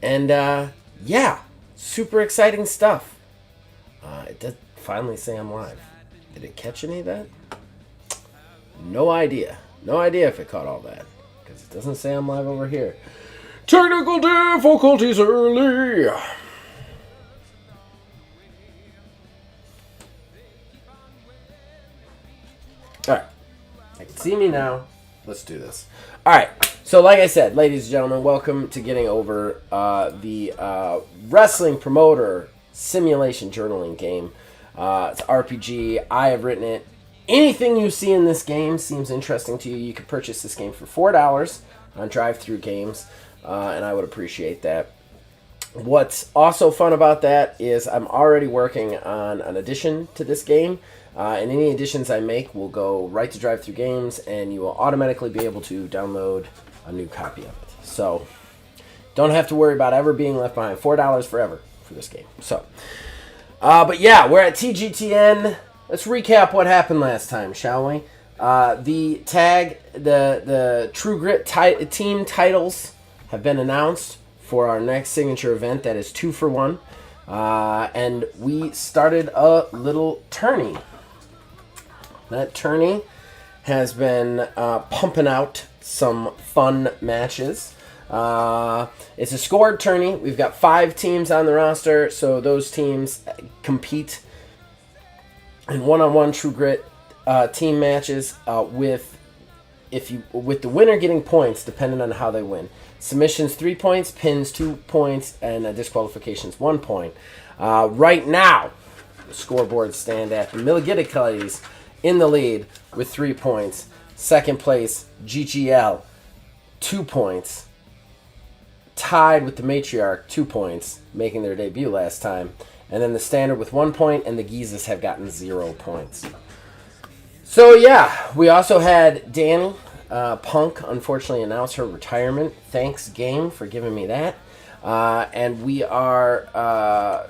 And yeah, super exciting stuff. It did finally say I'm live. Did it catch any of that? No idea. No idea if it caught all that. Because it doesn't say I'm live over here. Technical difficulties early. Alright. I can see me now. Let's do this. Alright. So like I said, ladies and gentlemen, welcome to Getting Over, the wrestling promoter simulation journaling game. It's RPG. I have written it. Anything you see in this game seems interesting to you, you can purchase this game for $4 on Drive-Thru Games, and I would appreciate that. What's also fun about that is I'm already working on an addition to this game, and any additions I make will go right to Drive-Thru Games, and you will automatically be able to download a new copy of it. So, don't have to worry about ever being left behind. $4 forever for this game. So, but yeah, we're at TGTN. Let's recap what happened last time, shall we? The True Grit team titles have been announced for our next signature event. That is 2 for 1. And we started a little tourney. That tourney has been pumping out some fun matches. It's a scored tourney. We've got 5 teams on the roster, so those teams compete in one-on-one True Grit team matches with the winner getting points depending on how they win. Submissions 3 points, pins 2 points, and disqualifications 1 point. Right now, the scoreboards stand at the Milligidicuddies in the lead with 3 points. Second place, GGL, 2 points. Tied with the Matriarch, 2 points, making their debut last time. And then the Standard with 1 point, and the Geezes have gotten 0 points. So yeah, we also had Danny Punk unfortunately announce her retirement. Thanks, game, for giving me that. And we are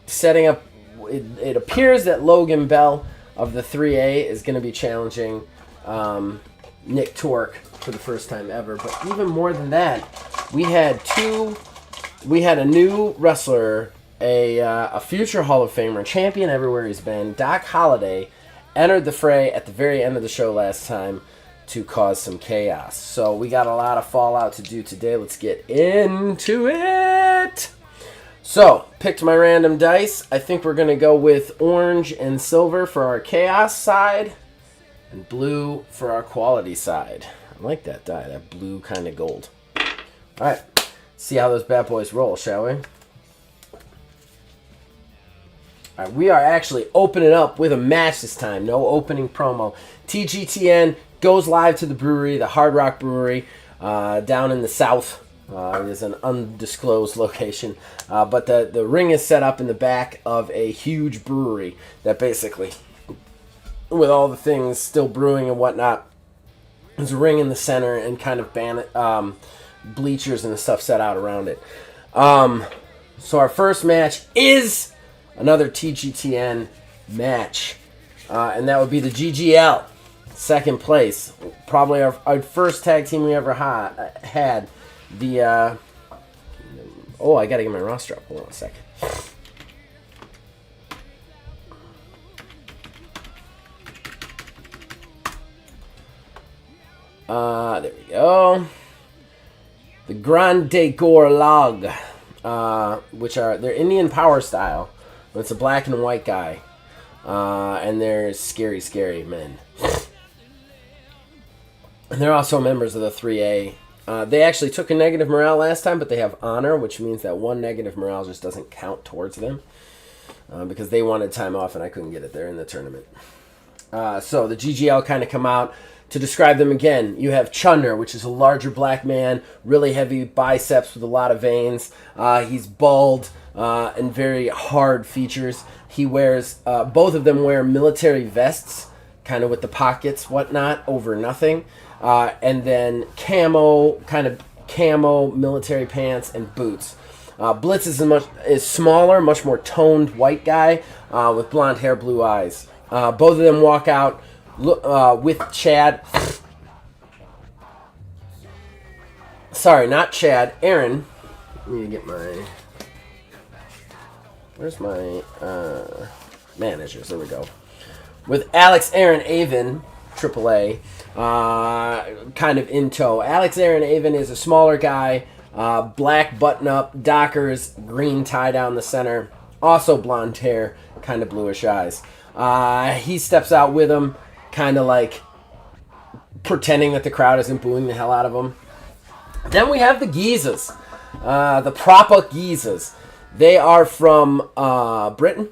setting up. It appears that Logan Bell of the 3A is going to be challenging Nick Torque for the first time ever. But even more than that, we had a new wrestler. A future Hall of Famer, champion everywhere he's been, Doc Holliday, entered the fray at the very end of the show last time to cause some chaos. So we got a lot of fallout to do today. Let's get into it. So, picked my random dice. I think we're going to go with orange and silver for our chaos side and blue for our quality side. I like that die, that blue kind of gold. All right, see how those bad boys roll, shall we? All right, we are actually opening up with a match this time. No opening promo. TGTN goes live to the brewery, the Hard Rock Brewery, down in the south. It is an undisclosed location. But the ring is set up in the back of a huge brewery that basically, with all the things still brewing and whatnot, there's a ring in the center and kind of bleachers and stuff set out around it. So our first match is another TGTN match, and that would be the GGL, second place. Probably our first tag team we ever had. The I gotta get my roster up. Hold on a second. There we go. The Grande Gore Log, which they're Indian power style. It's a black and white guy. And they're scary, scary men. And they're also members of the 3A. They actually took a negative morale last time, but they have honor, which means that 1 negative morale just doesn't count towards them. Because they wanted time off and I couldn't get it there in the tournament. So the GGL kind of come out. To describe them again, you have Chunder, which is a larger black man, really heavy biceps with a lot of veins. He's bald and very hard features. He wears, both of them wear military vests, kind of with the pockets, whatnot, over nothing. And then camo military pants and boots. Blitz is smaller, much more toned white guy with blonde hair, blue eyes. Both of them walk out with Chad. Sorry, not Chad. Aaron Need to get my... Where's my managers? There we go. With Alex Aaron Avon, AAA, kind of in tow. Alex Aaron Avon is a smaller guy, black button-up, Dockers, green tie down the center, also blonde hair, kind of bluish eyes. He steps out with him, kind of like pretending that the crowd isn't booing the hell out of him. Then we have the Geezas, the Propa Geezas. They are from Britain.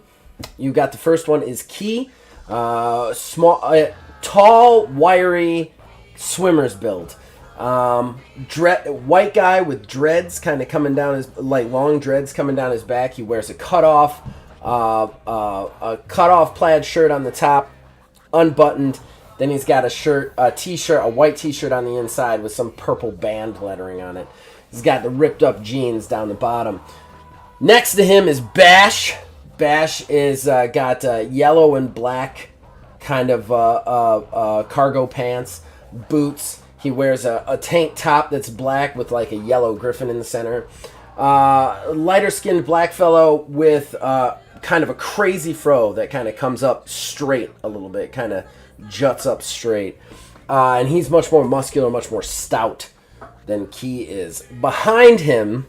You got the first one is Key, small, tall, wiry, swimmer's build. White guy with dreads kind of coming down his, like long dreads coming down his back. He wears a cutoff plaid shirt on the top, unbuttoned. Then he's got a white t-shirt on the inside with some purple band lettering on it. He's got the ripped up jeans down the bottom. Next to him is Bash. Bash is got yellow and black kind of cargo pants, boots. He wears a tank top that's black with like a yellow griffin in the center. Lighter skinned black fellow with kind of a crazy fro that kind of comes up straight a little bit, kind of juts up straight. And he's much more muscular, much more stout than Key is. Behind him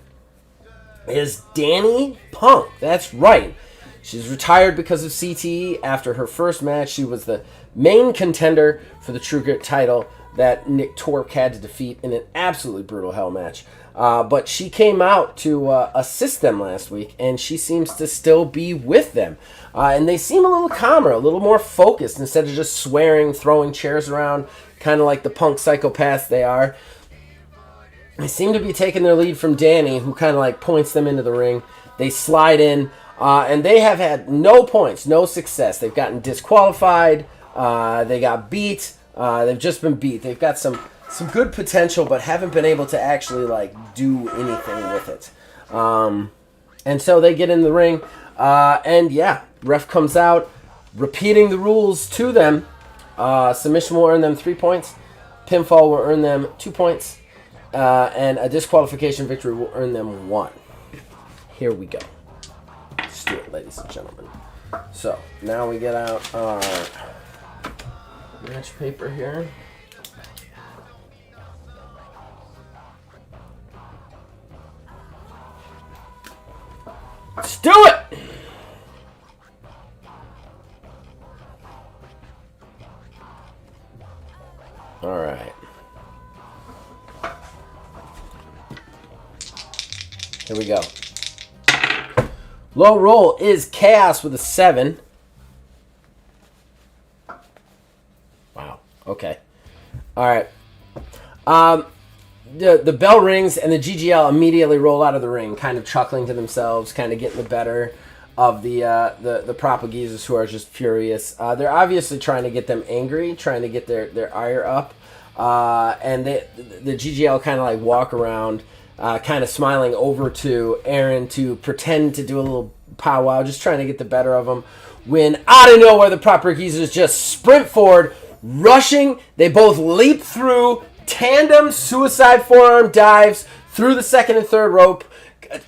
is Danny Punk. That's right. She's retired because of CTE. After her first match, she was the main contender for the True Grit title that Nick Torp had to defeat in an absolutely brutal hell match. But she came out to assist them last week, and she seems to still be with them. And they seem a little calmer, a little more focused, instead of just swearing, throwing chairs around, kind of like the punk psychopaths they are. They seem to be taking their lead from Danny, who kind of like points them into the ring. They slide in, and they have had no points, no success. They've gotten disqualified. They got beat. They've just been beat. They've got some good potential, but haven't been able to actually like do anything with it. And so they get in the ring, and yeah, ref comes out, repeating the rules to them. Submission will earn them 3 points. Pinfall will earn them 2 points. And a disqualification victory will earn them 1. Here we go. Let's do it, ladies and gentlemen. So, now we get out our match paper here. Let's do it! All right. Here we go. Low roll is Chaos with a 7. Wow. Okay. All right. The bell rings and the GGL immediately roll out of the ring, kind of chuckling to themselves, kind of getting the better of the Propageezers, who are just furious. They're obviously trying to get them angry, trying to get their ire up. And the GGL kind of like walk around, kind of smiling over to Aaron to pretend to do a little powwow, just trying to get the better of them. When out of nowhere, the Propageezers just sprint forward, rushing. They both leap through, tandem suicide forearm dives through the second and third rope,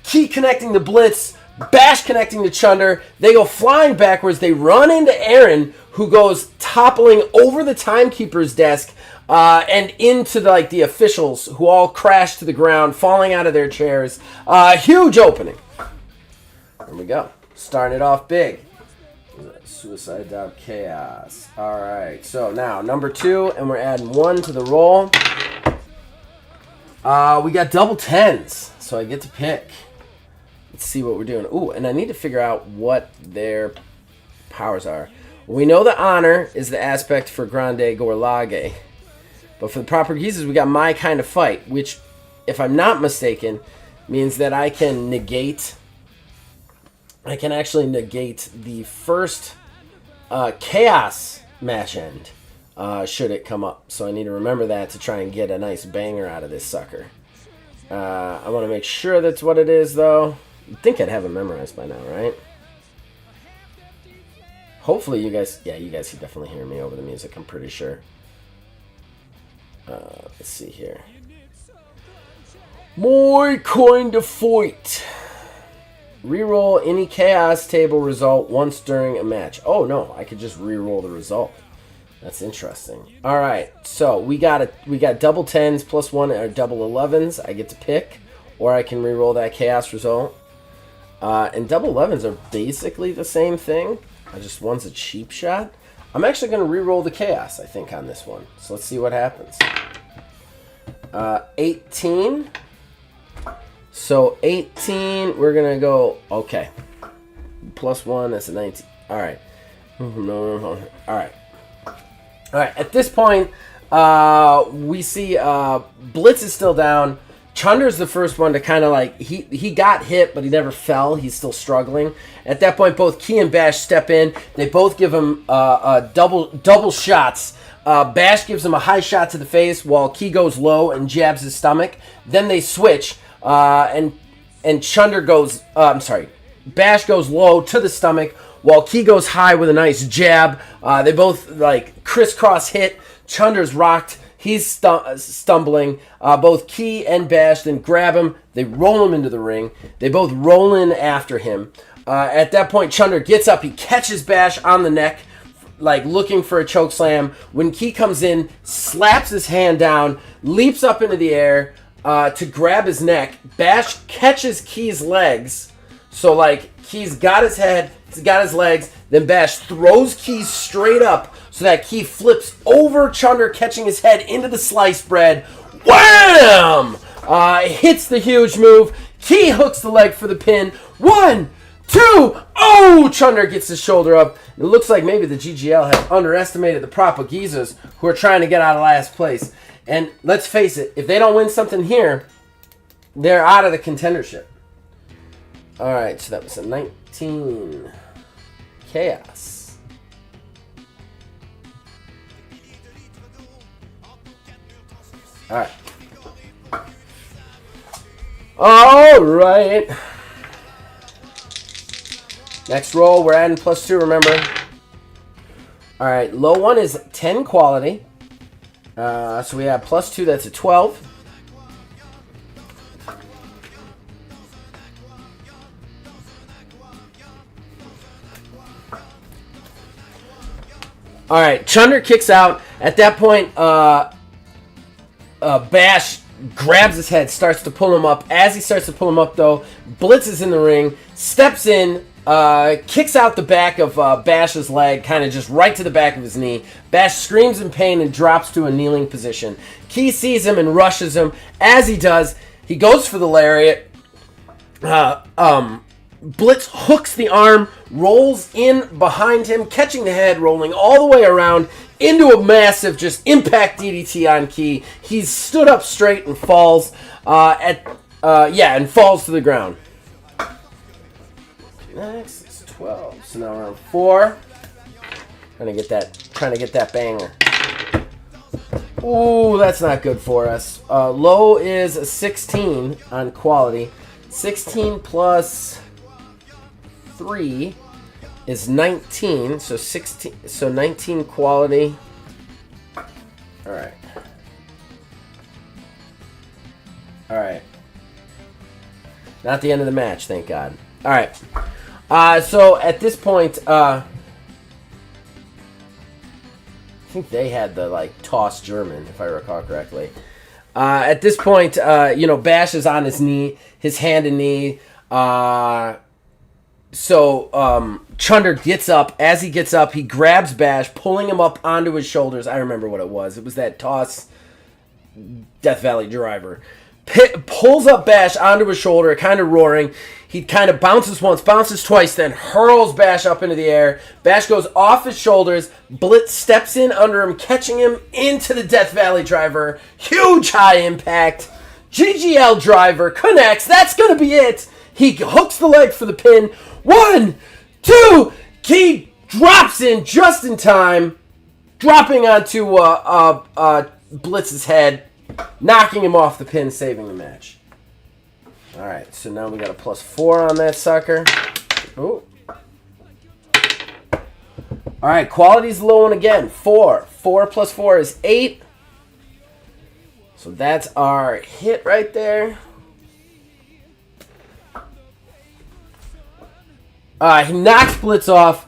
Key connecting the Blitz, Bash connecting the Chunder. They go flying backwards. They run into Aaron, who goes toppling over the timekeeper's desk and into the officials, who all crash to the ground, falling out of their chairs. Huge opening. There we go. Starting it off big. Suicide Dive Chaos. All right. So now number 2, and we're adding 1 to the roll. We got double 10s, so I get to pick. Let's see what we're doing. Ooh, and I need to figure out what their powers are. We know the honor is the aspect for Grande Gorlage. But for the Propageezers, we got My Kind of Fight, which, if I'm not mistaken, means that I can actually negate the first Chaos match end, should it come up. So I need to remember that to try and get a nice banger out of this sucker. I want to make sure that's what it is, though. You'd think I'd have it memorized by now, right? Hopefully you guys can definitely hear me over the music, I'm pretty sure. Let's see here. More coin to fight. Reroll any chaos table result once during a match. Oh no, I could just reroll the result. That's interesting. All right, so we got double 10s plus 1 or double 11s. I get to pick, or I can reroll that chaos result. And double 11s are basically the same thing. Just one's a cheap shot. I'm actually going to reroll the chaos, I think, on this one. So let's see what happens. 18. So 18, we're going to go, okay. Plus 1, that's a 19. All right. All right. All right, at this point, we see Blitz is still down. Chunder's the first one to kind of like, he got hit, but he never fell. He's still struggling. At that point, both Key and Bash step in. They both give him double shots. Bash gives him a high shot to the face while Key goes low and jabs his stomach. Then they switch, and Chunder goes, Bash goes low to the stomach while Key goes high with a nice jab. They both like crisscross hit. Chunder's rocked. He's stumbling. Both Key and Bash then grab him. They roll him into the ring. They both roll in after him. At that point, Chunder gets up. He catches Bash on the neck, like looking for a choke slam. When Key comes in, slaps his hand down, leaps up into the air to grab his neck. Bash catches Key's legs. So like Key's got his head, he's got his legs. Then Bash throws Key straight up so that Key flips over Chunder, catching his head into the sliced bread. Wham! Hits the huge move. Key hooks the leg for the pin. 1, 2. Oh! Chunder gets his shoulder up. It looks like maybe the GGL have underestimated the Propagizas who are trying to get out of last place. And let's face it, if they don't win something here, they're out of the contendership. Alright, so that was a 19. Chaos. Alright. Alright. Next roll, we're adding +2, remember. Alright, low one is 10 quality. So we have +2, that's a 12. Alright, Chunder kicks out. At that point, Bash grabs his head, starts to pull him up. As he starts to pull him up, though, Blitz is in the ring, steps in, kicks out the back of Bash's leg, kind of just right to the back of his knee. Bash screams in pain and drops to a kneeling position. Key sees him and rushes him. As he does, he goes for the lariat. Blitz hooks the arm, rolls in behind him, catching the head, rolling all the way around into a massive just impact DDT on Key. He's stood up straight and falls and falls to the ground. Next is 12. So now we're on 4. Trying to get that banger. Ooh, that's not good for us. Low is a 16 on quality. 16 plus 3 is 19, so 16, so 19 quality. All right. Not the end of the match, thank God. All right. So at this point, I think they had the toss German, if I recall correctly. At this point, Bash is on his knee, his hand and knee. So Chunder gets up. As he gets up, he grabs Bash, pulling him up onto his shoulders. I remember what it was. It was that toss Death Valley driver. Pulls up Bash onto his shoulder, kind of roaring. He kind of bounces once, bounces twice, then hurls Bash up into the air. Bash goes off his shoulders. Blitz steps in under him, catching him into the Death Valley driver. Huge high impact. GGL driver connects. That's going to be it. He hooks the leg for the pin. 1, 2. Key drops in just in time, dropping onto Blitz's head, knocking him off the pin, saving the match. All right, so now we got a +4 on that sucker. Ooh. All right, quality's low one again. 4. 4 plus 4 is 8. So that's our hit right there. He knocks Blitz off.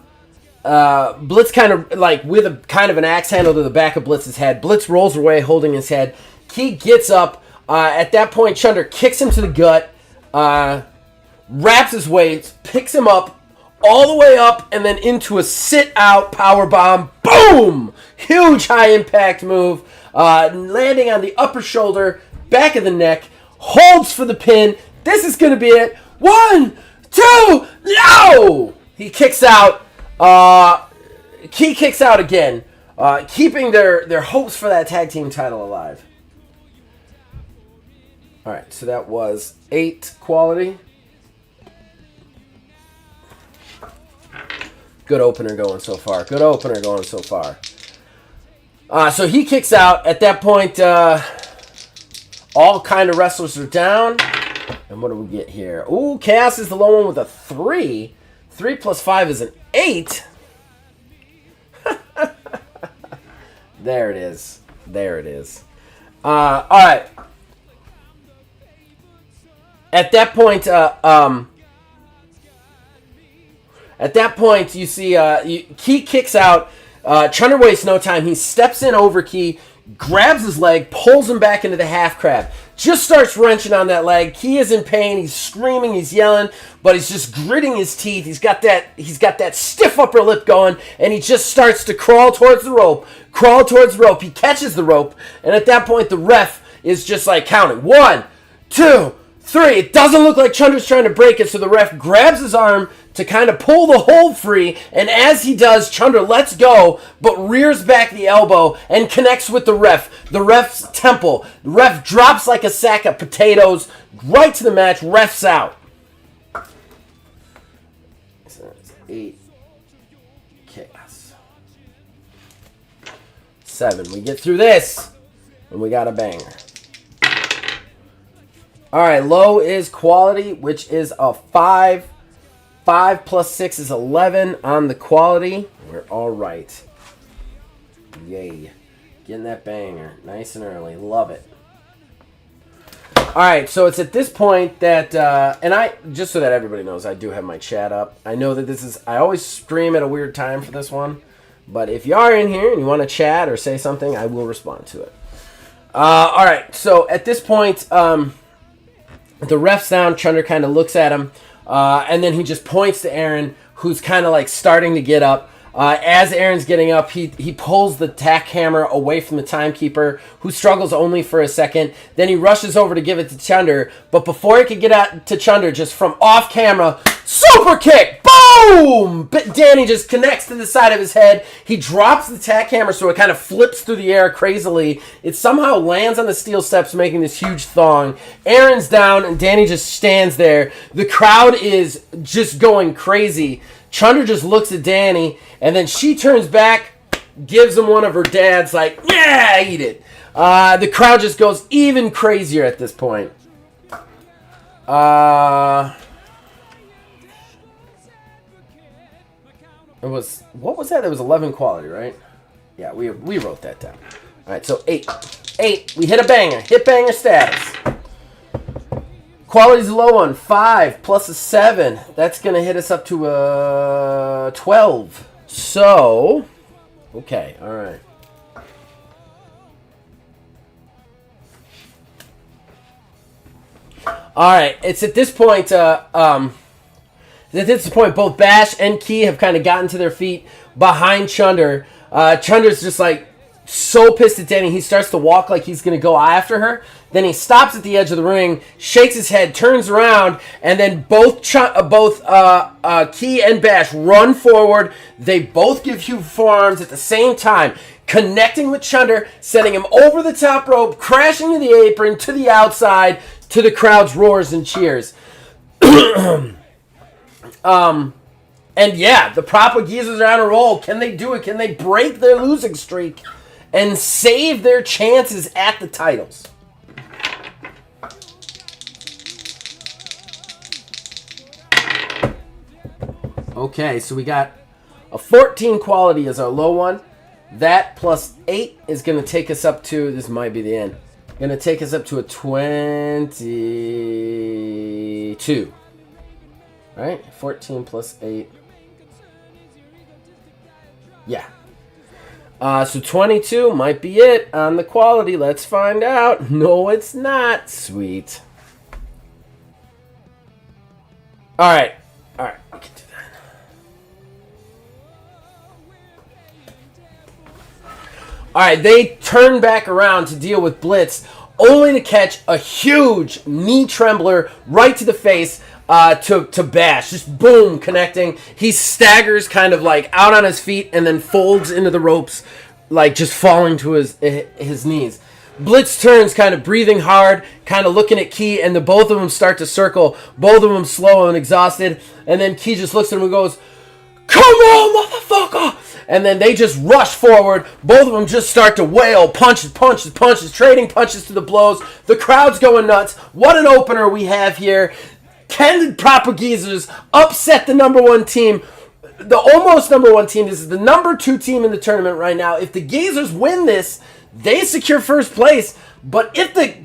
Blitz kind of like with a kind of an axe handle to the back of Blitz's head. Blitz rolls away holding his head. Key gets up. At that point, Chunder kicks him to the gut, wraps his weights, picks him up all the way up, and then into a sit-out powerbomb. Boom! Huge high-impact move, landing on the upper shoulder, back of the neck, holds for the pin. This is going to be it. 1, 2, no! He kicks out. Key kicks out again, keeping their hopes for that tag team title alive. All right, so that was 8 quality. Good opener going so far. Good opener going so far. So he kicks out. At that point, all kind of wrestlers are down. And what do we get here? Ooh, Chaos is the low one with a 3. 3 plus 5 is an 8. There it is. There it is. All right. At that point, you see Key kicks out. Chunder wastes no time. He steps in over Key, grabs his leg, pulls him back into the half crab. Just starts wrenching on that leg. Key is in pain. He's screaming. He's yelling, but he's just gritting his teeth. He's got that stiff upper lip going, and he just starts to crawl towards the rope. Crawl towards the rope. He catches the rope, and at that point, the ref is just like counting 1, 2, 3. It doesn't look like Chunder's trying to break it, so the ref grabs his arm to kind of pull the hold free, and as he does, Chunder lets go, but rears back the elbow and connects with the ref. The ref's temple. The ref drops like a sack of potatoes right to the match. Ref's out. So that's 8. Chaos. 7. We get through this, and we got a banger. All right, low is quality, which is a 5. 5 plus 6 is 11 on the quality. We're all right. Yay. Getting that banger nice and early. Love it. All right, so it's at this point that, and I, just so that everybody knows, I do have my chat up. I know that this is, I always stream at a weird time for this one, but if you are in here and you want to chat or say something, I will respond to it. All right, so at this point, the ref's down. Chunder kind of looks at him. And then he just points to Aaron, who's kind of like starting to get up. As Aaron's getting up, he pulls the tack hammer away from the timekeeper, who struggles only for a second. Then he rushes over to give it to Chunder. But before he could get out to Chunder, just from off camera, super kick! Boom! Danny just connects to the side of his head. He drops the tack hammer so it kind of flips through the air crazily. It somehow lands on the steel steps, making this huge thong. Aaron's down, and Danny just stands there. The crowd is just going crazy. Chunder just looks at Danny, and then she turns back, gives him one of her dad's, like, yeah, eat it. The crowd just goes even crazier at this point. It was, what was that? It was 11 quality, right? Yeah, we wrote that down. All right, so 8. 8. We hit a banger. Hit banger status. Quality's a low one. 5 plus a 7. That's going to hit us up to a 12. So, okay, all right. All right, it's at this point, both Bash and Key have kind of gotten to their feet behind Chunder. Chunder's just like so pissed at Danny, he starts to walk like he's going to go after her. Then he stops at the edge of the ring, shakes his head, turns around, and then both Key and Bash run forward. They both give huge forearms at the same time, connecting with Chunder, sending him over the top rope, crashing to the apron, to the outside, to the crowd's roars and cheers. And yeah, the proper geezers are on a roll. Can they do it? Can they break their losing streak and save their chances at the titles? Okay, so we got a 14 quality as our low one. That plus 8 is going to take us up to, this might be the end, going to take us up to a 22. Right? 14 plus 8. Yeah. So 22 might be it on the quality. Let's find out. No, it's not. Sweet. All right. All right. We can do that. All right. They turn back around to deal with Blitz, only to catch a huge knee trembler right to the face. To Bash, just boom, connecting. He staggers kind of like out on his feet and then folds into the ropes, like just falling to his knees. Blitz turns, kind of breathing hard, kind of looking at Key, and the both of them start to circle, both of them slow and exhausted, and then Key just looks at him and goes, "Come on, motherfucker!" And then they just rush forward. Both of them just start to wail, punches, trading punches to the blows. The crowd's going nuts. What an opener we have here. Can the proper geezers upset the number one team? The almost number one team. This is the number 2 team in the tournament right now. If the geezers win this, they secure first place. But if the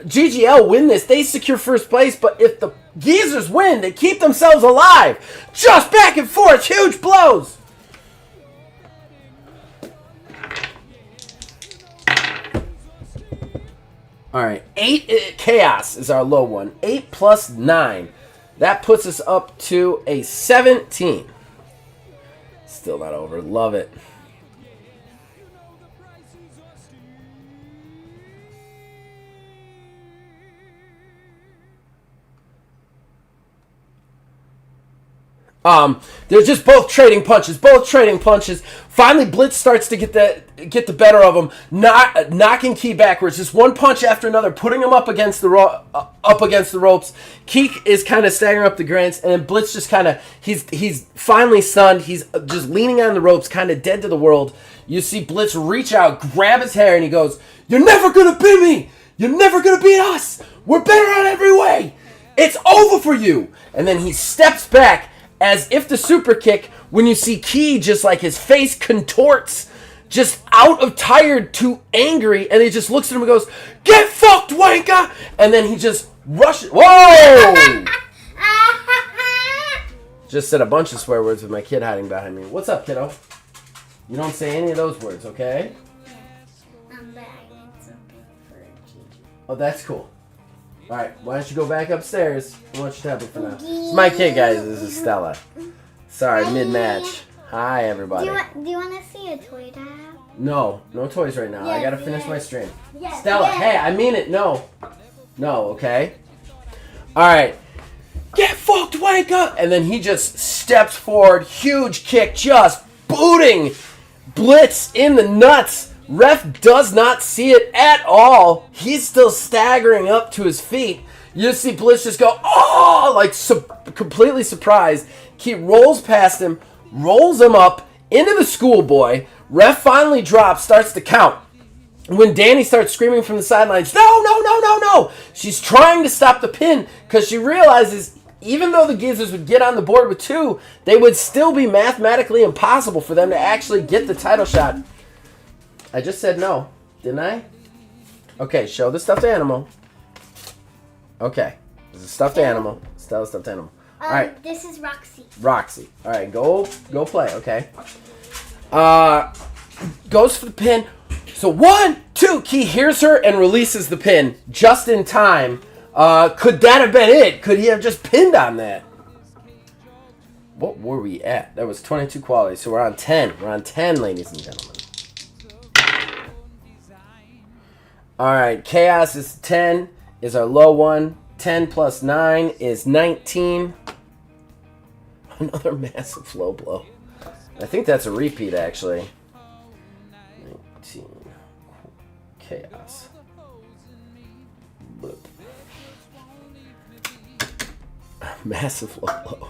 GGL win this, they secure first place. But if the geezers win, they keep themselves alive. Just back and forth, huge blows. All right, 8 Chaos is our low one. 8 plus 9. That puts us up to a 17. Still not over. Love it. They're just both trading punches. Finally, Blitz starts to get the better of him, knocking Key backwards. Just one punch after another, putting him up against the ropes. Key is kind of staggering up the grants, and then Blitz just kind of he's finally stunned. He's just leaning on the ropes, kind of dead to the world. You see Blitz reach out, grab his hair, and he goes, "You're never gonna beat me. You're never gonna beat us. We're better on every way. It's over for you." And then he steps back, as if the super kick, when you see Key just like his face contorts, just out of tired to angry, and he just looks at him and goes, "Get fucked, wanker!" And then he just rushes. Whoa! Just said a bunch of swear words with my kid hiding behind me. What's up, kiddo? You don't say any of those words, okay? But I need something for Gigi. Oh, that's cool. All right, why don't you go back upstairs? I want your tablet for now. It's my kid, guys. This is Stella. Sorry, mid-match. Hi, everybody. Do you want to see a toy to have? No toys right now. I gotta finish my stream. Yes, Stella, hey, I mean it. No, okay? All right. Get fucked, wake up! And then he just steps forward, huge kick, just booting Blitz in the nuts. Ref does not see it at all. He's still staggering up to his feet. You see Blitz just go, oh, like completely surprised. He rolls past him, rolls him up into the schoolboy. Ref finally drops, starts to count. When Danny starts screaming from the sidelines, no. She's trying to stop the pin because she realizes even though the Geezers would get on the board with 2, they would still be mathematically impossible for them to actually get the title shot. I just said no, didn't I? Okay, show the stuffed animal. Okay, this is a stuffed animal. Stella's stuffed animal. All right. This is Roxy. Roxy. All right, go play. Okay. Goes for the pin. So 1, 2. Key hears her and releases the pin just in time. Could that have been it? Could he have just pinned on that? What were we at? That was 22 quality. So we're on 10. We're on 10, ladies and gentlemen. All right, Chaos is 10, is our low one. 10 plus 9 is 19. Another massive low blow. I think that's a repeat, actually. 19. Chaos. Bloop. Massive low blow.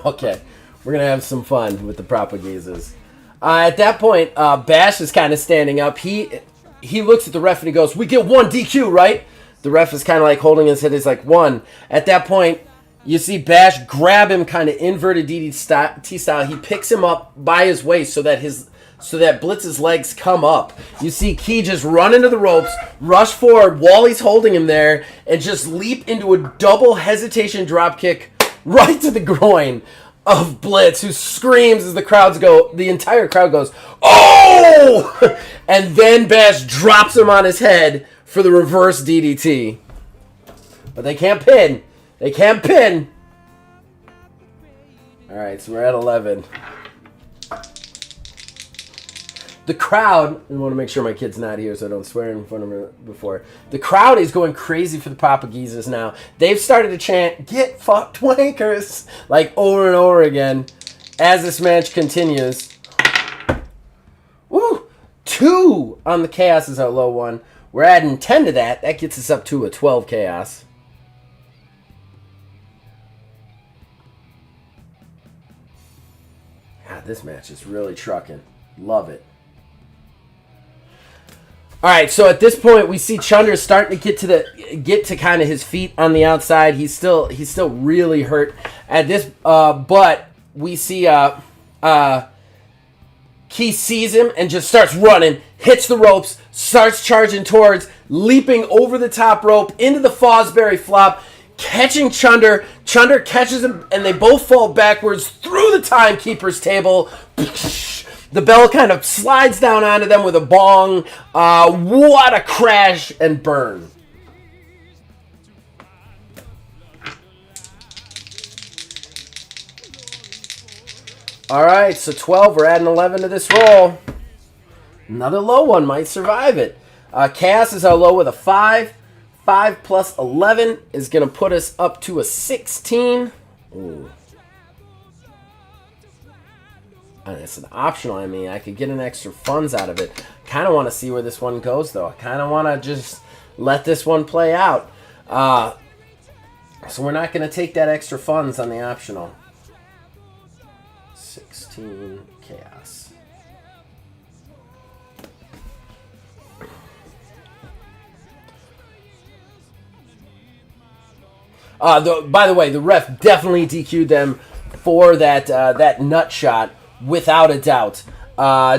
Okay, we're going to have some fun with the propagazers. At that point, Bash is kind of standing up. He looks at the ref and he goes, "We get 1 DQ, right?" The ref is kind of like holding his head. He's like, 1. At that point, You see Bash grab him kind of inverted DDT style. He picks him up by his waist so that Blitz's legs come up. You see Key just run into the ropes, rush forward while he's holding him there, and just leap into a double hesitation drop kick right to the groin of Blitz, who screams as the entire crowd goes, "Oh!" And then Bash drops him on his head for the reverse DDT. But they can't pin. They can't pin. All right, so we're at 11. The crowd, I want to make sure my kid's not here so I don't swear in front of her before. The crowd is going crazy for the Papageezas now. They've started to chant, "Get fucked, wankers," like over and over again as this match continues. Woo! 2 on the Chaos is our low one. We're adding 10 to that. That gets us up to a 12 Chaos. God, this match is really trucking. Love it. All right, so at this point we see Chunder starting to get to kind of his feet on the outside. He's still really hurt at this, but we see Key sees him and just starts running, hits the ropes, starts charging towards, leaping over the top rope into the Fosbury flop, catching Chunder. Chunder catches him, and they both fall backwards through the timekeeper's table. The bell kind of slides down onto them with a bong. What a crash and burn. All right, so 12. We're adding 11 to this roll. Another low one might survive it. Chaos is our low with a 5. 5 plus 11 is going to put us up to a 16. Ooh. And it's an optional. I mean, I could get an extra funds out of it. Kind of want to see where this one goes, though. I kind of want to just let this one play out. So we're not going to take that extra funds on the optional. 16 Chaos. By the way, the ref definitely DQ'd them for that nut shot, without a doubt.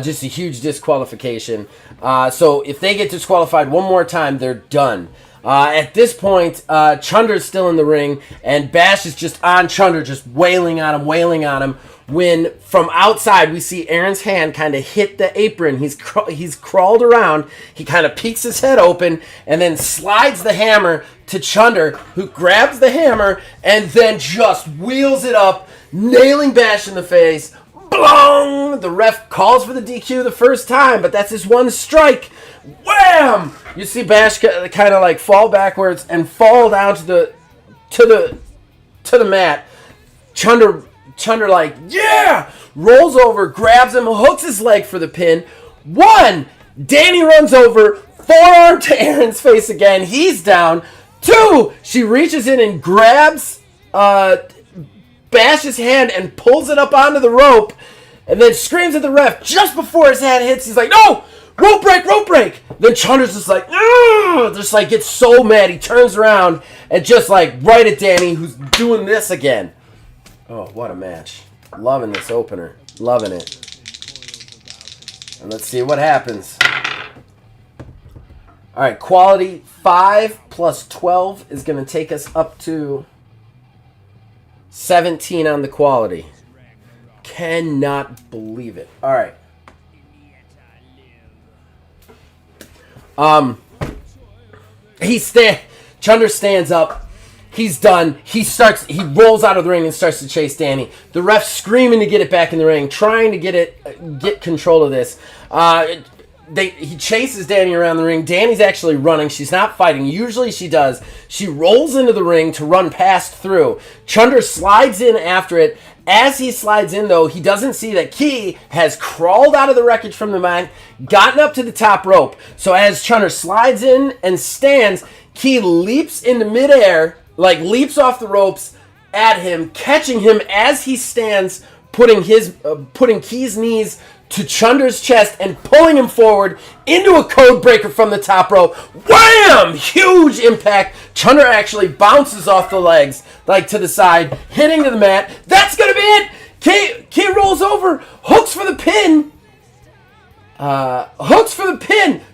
Just a huge disqualification. So if they get disqualified one more time, they're done. At this point, Chunder's still in the ring, and Bash is just on Chunder, just wailing on him. When from outside we see Aaron's hand kind of hit the apron. He's crawled around. He kind of peeks his head open and then slides the hammer to Chunder, who grabs the hammer and then just wheels it up, nailing Bash in the face. Blong! The ref calls for the DQ the first time, but that's his one strike. Wham! You see Bash kind of like fall backwards and fall down to the mat. Chunder like, yeah! Rolls over, grabs him, hooks his leg for the pin. 1! Danny runs over, forearm to Aaron's face again. He's down. 2! She reaches in and grabs Bash's hand and pulls it up onto the rope, and then screams at the ref just before his hand hits. He's like, no! Rope break! Then Chunder's just like, ugh! Just like gets so mad. He turns around and just like right at Danny, who's doing this again. Oh, what a match. Loving this opener. Loving it. And let's see what happens. All right, quality 5 plus 12 is going to take us up to 17 on the quality. Cannot believe it. All right. Chunder stands up. He's done. He rolls out of the ring and starts to chase Danny. The ref's screaming to get it back in the ring, trying to get control of this. He chases Danny around the ring. Danny's actually running. She's not fighting. Usually she does. She rolls into the ring to run past through. Chunder slides in after it. As he slides in, though, he doesn't see that Key has crawled out of the wreckage from the mine, gotten up to the top rope. So as Chunder slides in and stands, Key leaps into midair, like leaps off the ropes at him, catching him as he stands, putting Key's knees to Chunder's chest and pulling him forward into a code breaker from the top rope. Wham! Huge impact. Chunder actually bounces off the legs, like to the side, hitting to the mat. That's going to be it. Key rolls over, hooks for the pin.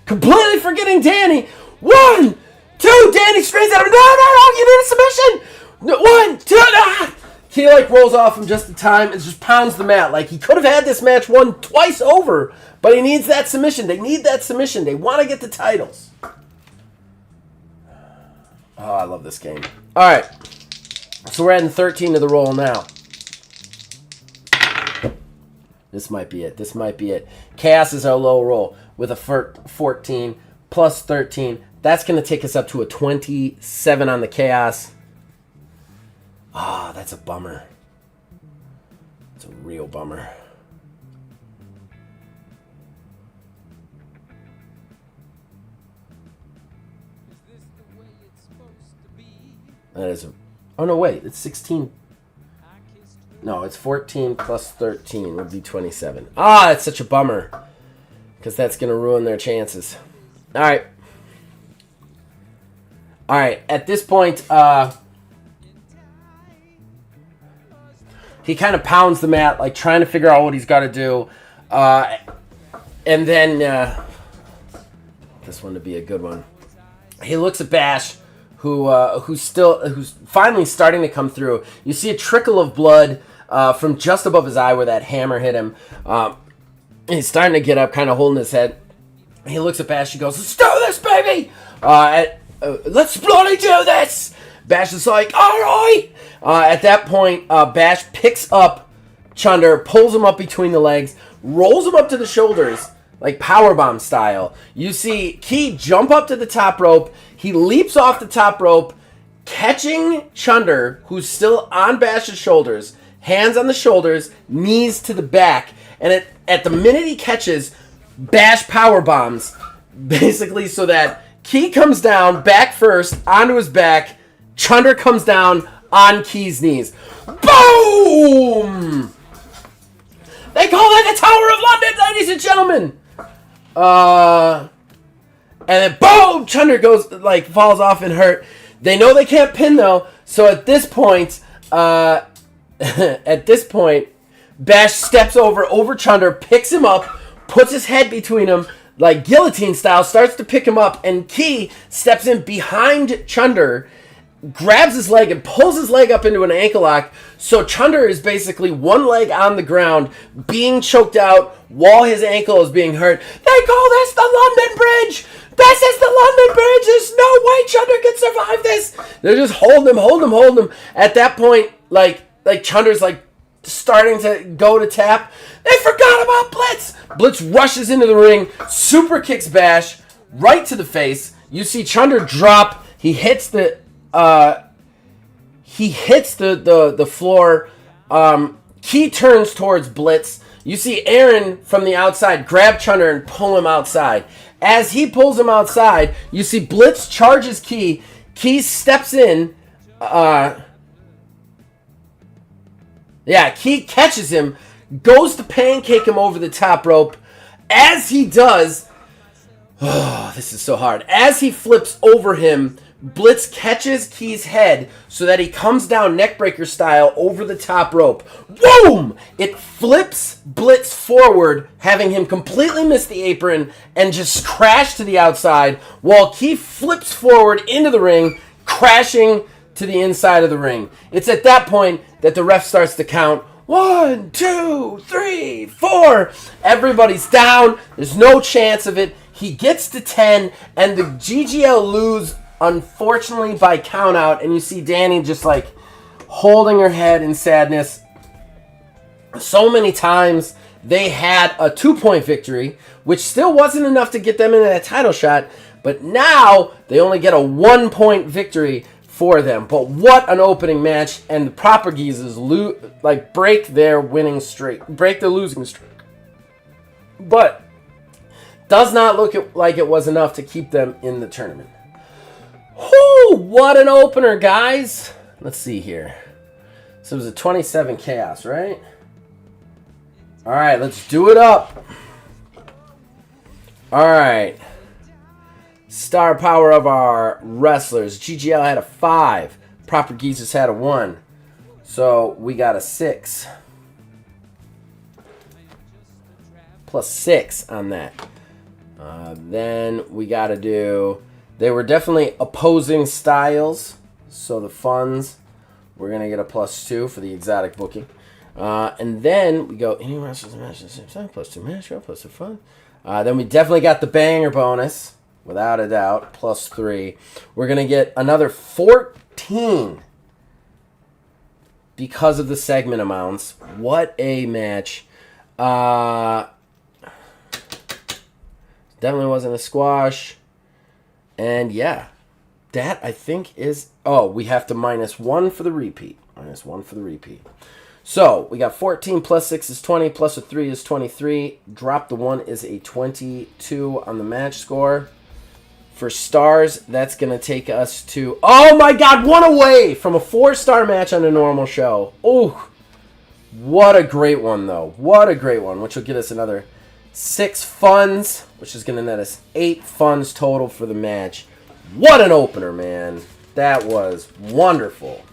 Completely forgetting Danny. 1, 2, Danny screams at him. No, you need a submission. 1, 2, Key like rolls off him just in time and just pounds the mat. Like he could have had this match won twice over, but he needs that submission. They need that submission. They want to get the titles. Oh, I love this game. All right, so we're adding 13 to the roll now. This might be it. Chaos is our low roll with a 14 plus 13. That's going to take us up to a 27 on the Chaos. Ah, that's a bummer. It's a real bummer. That is a... Oh, no, wait. It's 16... No, it's 14 plus 13 would be 27. Ah, it's such a bummer. Because that's going to ruin their chances. All right. At this point, he kind of pounds the mat, like trying to figure out what he's got to do. And then, this one to be a good one. He looks at Bash, who's finally starting to come through. You see a trickle of blood from just above his eye where that hammer hit him. He's starting to get up, kind of holding his head. He looks at Bash. He goes, "Let's do this, baby! Let's bloody do this!" Bash is like, "All right!" At that point, Bash picks up Chunder, pulls him up between the legs, rolls him up to the shoulders, like powerbomb style. You see Key jump up to the top rope. He leaps off the top rope, catching Chunder, who's still on Bash's shoulders, hands on the shoulders, knees to the back. And at the minute he catches, Bash power bombs, basically so that Key comes down back first onto his back. Chunder comes down on Key's knees. Boom! They call that the Tower of London, ladies and gentlemen. And then boom! Chunder goes, like, falls off and hurt. They know they can't pin though, so at this point, Bash steps over Chunder, picks him up, puts his head between him, like guillotine style, starts to pick him up, and Key steps in behind Chunder, grabs his leg and pulls his leg up into an ankle lock. So Chunder is basically one leg on the ground, being choked out while his ankle is being hurt. They call this the London Bridge. This is the London Bridge. There's no way Chunder can survive this. They're just holding him. At that point, like Chunder's like starting to go to tap. They forgot about Blitz. Blitz rushes into the ring, super kicks Bash right to the face. You see Chunder drop. He hits the floor. Key turns towards Blitz. You see Aaron from the outside grab Chunder and pull him outside. As he pulls him outside, you see Blitz charges Key. Key steps in. Key catches him, goes to pancake him over the top rope. As he does, this is so hard. As he flips over him, Blitz catches Key's head so that he comes down neckbreaker style over the top rope. Boom! It flips Blitz forward, having him completely miss the apron and just crash to the outside, while Key flips forward into the ring, crashing to the inside of the ring. It's at that point that the ref starts to count. 1, 2, 3, 4. Everybody's down. There's no chance of it. He gets to 10, and the GGL lose, unfortunately, by count out. And you see Danny just like holding her head in sadness. So many times they had a 2-point victory, which still wasn't enough to get them into that title shot. But now they only get a 1-point victory for them. But what an opening match, and the Proper Geezers break their losing streak. But does not look like it was enough to keep them in the tournament. Whoo, what an opener, guys. Let's see here. So it was a 27 Chaos, right? All right, let's do it up. All right. Star power of our wrestlers. GGL had a 5. Proper Geezers had a 1. So we got a 6. Plus 6 on that. Then we got to do... They were definitely opposing styles. So the funds, we're going to get a plus 2 for the exotic booking. And then we go any wrestlers and matches at the same time. Plus 2 match, plus 2 fun. Then we definitely got the banger bonus. Without a doubt. Plus 3. We're going to get another 14 because of the segment amounts. What a match. Definitely wasn't a squash. And yeah, that I think is... Oh, we have to minus 1 for the repeat. Minus 1 for the repeat. So, we got 14 plus 6 is 20, plus a 3 is 23. Drop the 1 is a 22 on the match score. For stars, that's going to take us to... Oh my god, 1 away from a 4-star match on a normal show. Oh, what a great one, though. What a great one, which will get us another 6 funds, which is going to net us 8 funds total for the match. What an opener, man. That was wonderful.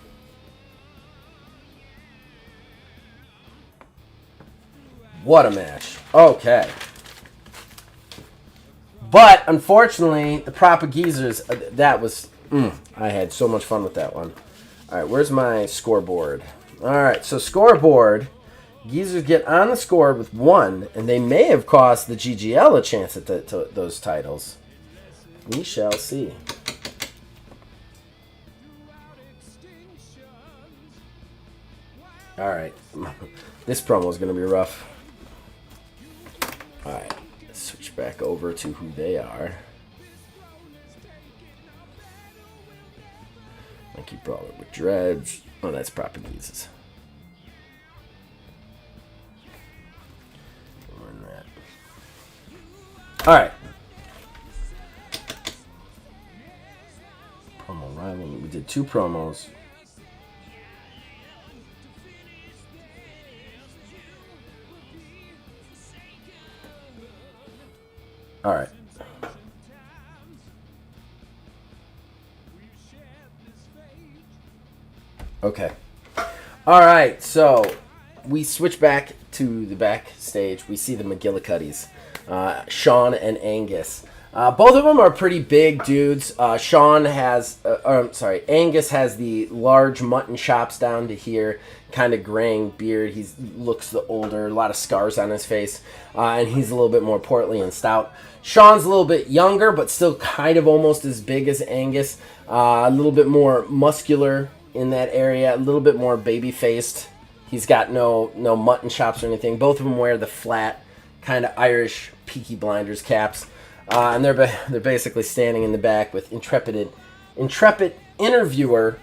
What a match. Okay. But, unfortunately, the Proper Geezers, that was... I had so much fun with that one. Alright, where's my scoreboard? Alright, so scoreboard... Geezers get on the score with 1, and they may have cost the GGL a chance at those titles. We shall see. Alright. This promo is going to be rough. Alright. Let's switch back over to who they are. Monkey Brawler with dreads. Oh, that's Proper Geezers. Alright. Promo rhyming. We did 2 promos. Alright. Okay. Alright, so we switch back to the backstage. We see the McGillicuddies. Sean and Angus. Both of them are pretty big dudes. Angus has the large mutton chops down to here, kind of graying beard. He looks the older, a lot of scars on his face, and he's a little bit more portly and stout. Sean's a little bit younger, but still kind of almost as big as Angus. A little bit more muscular in that area, a little bit more baby-faced. He's got no mutton chops or anything. Both of them wear the flat, kind of Irish Peaky Blinders caps, and they're basically standing in the back with intrepid interviewer